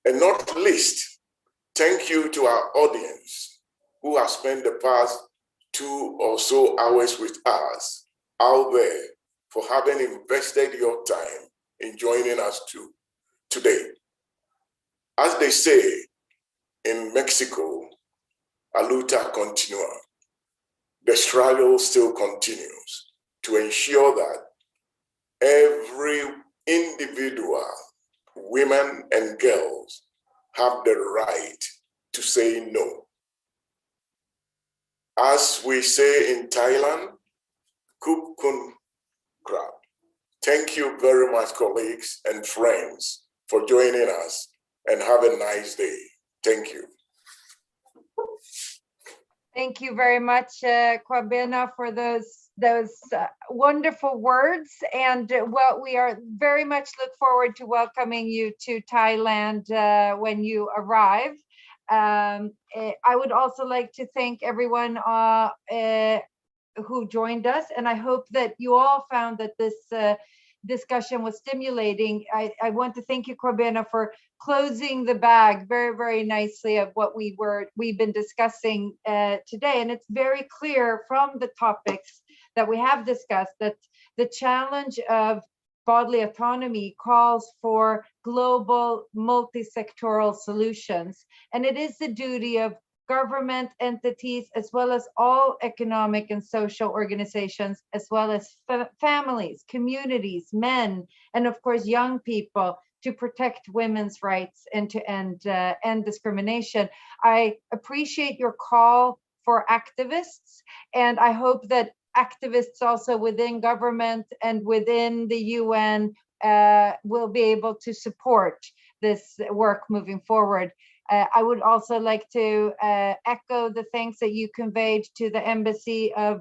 And not least, thank you to our audience who have spent the past 2 or so hours with us out there, for having invested your time in joining us today. As they say in Mexico, a luta continua. The struggle still continues to ensure that every individual, women and girls, have the right to say no. As we say in Thailand, Kup Kun Krap. Thank you very much, colleagues and friends, for joining us, and have a nice day. Thank you. Thank you very much, Kwabena, for those wonderful words. And well, we are very much look forward to welcoming you to Thailand when you arrive. I would also like to thank everyone who joined us, and I hope that you all found that this discussion was stimulating. I want to thank you, Kwabena, for closing the bag very, very nicely of what we've been discussing today. And it's very clear from the topics that we have discussed that the challenge of bodily autonomy calls for global multi-sectoral solutions. And it is the duty of government entities, as well as all economic and social organizations, as well as families, communities, men, and of course, young people, to protect women's rights and to end discrimination. I appreciate your call for activists, and I hope that activists also within government and within the UN will be able to support this work moving forward. I would also like to echo the thanks that you conveyed to the Embassy of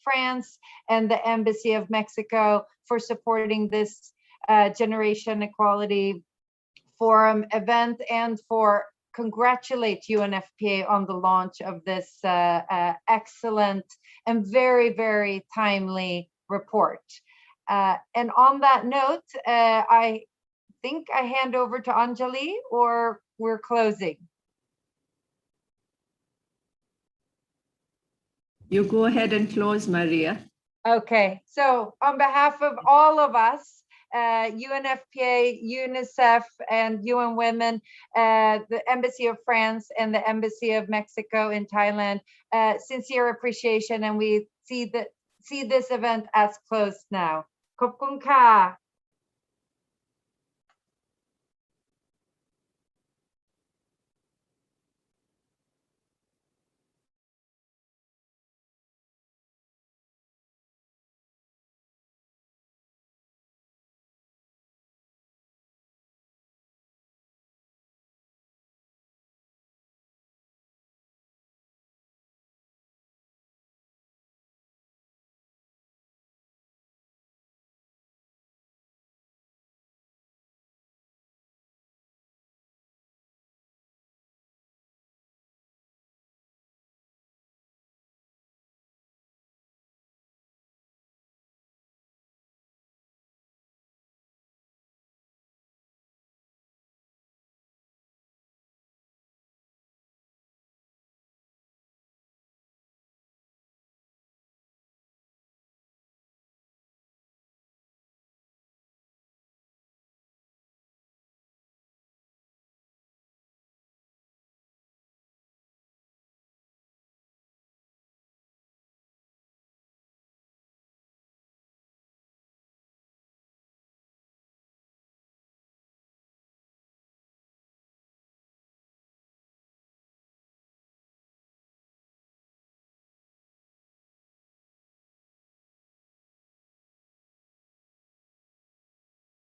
France and the Embassy of Mexico for supporting this Generation Equality Forum event, and for congratulate UNFPA on the launch of this excellent and very, very timely report. And on that note, I think I hand over to Anjali, or we're closing. You go ahead and close, Maria. Okay, so on behalf of all of us, UNFPA, UNICEF, and UN Women, the Embassy of France, and the Embassy of Mexico in Thailand, sincere appreciation, and we see this event as closed now. Khop kun ka.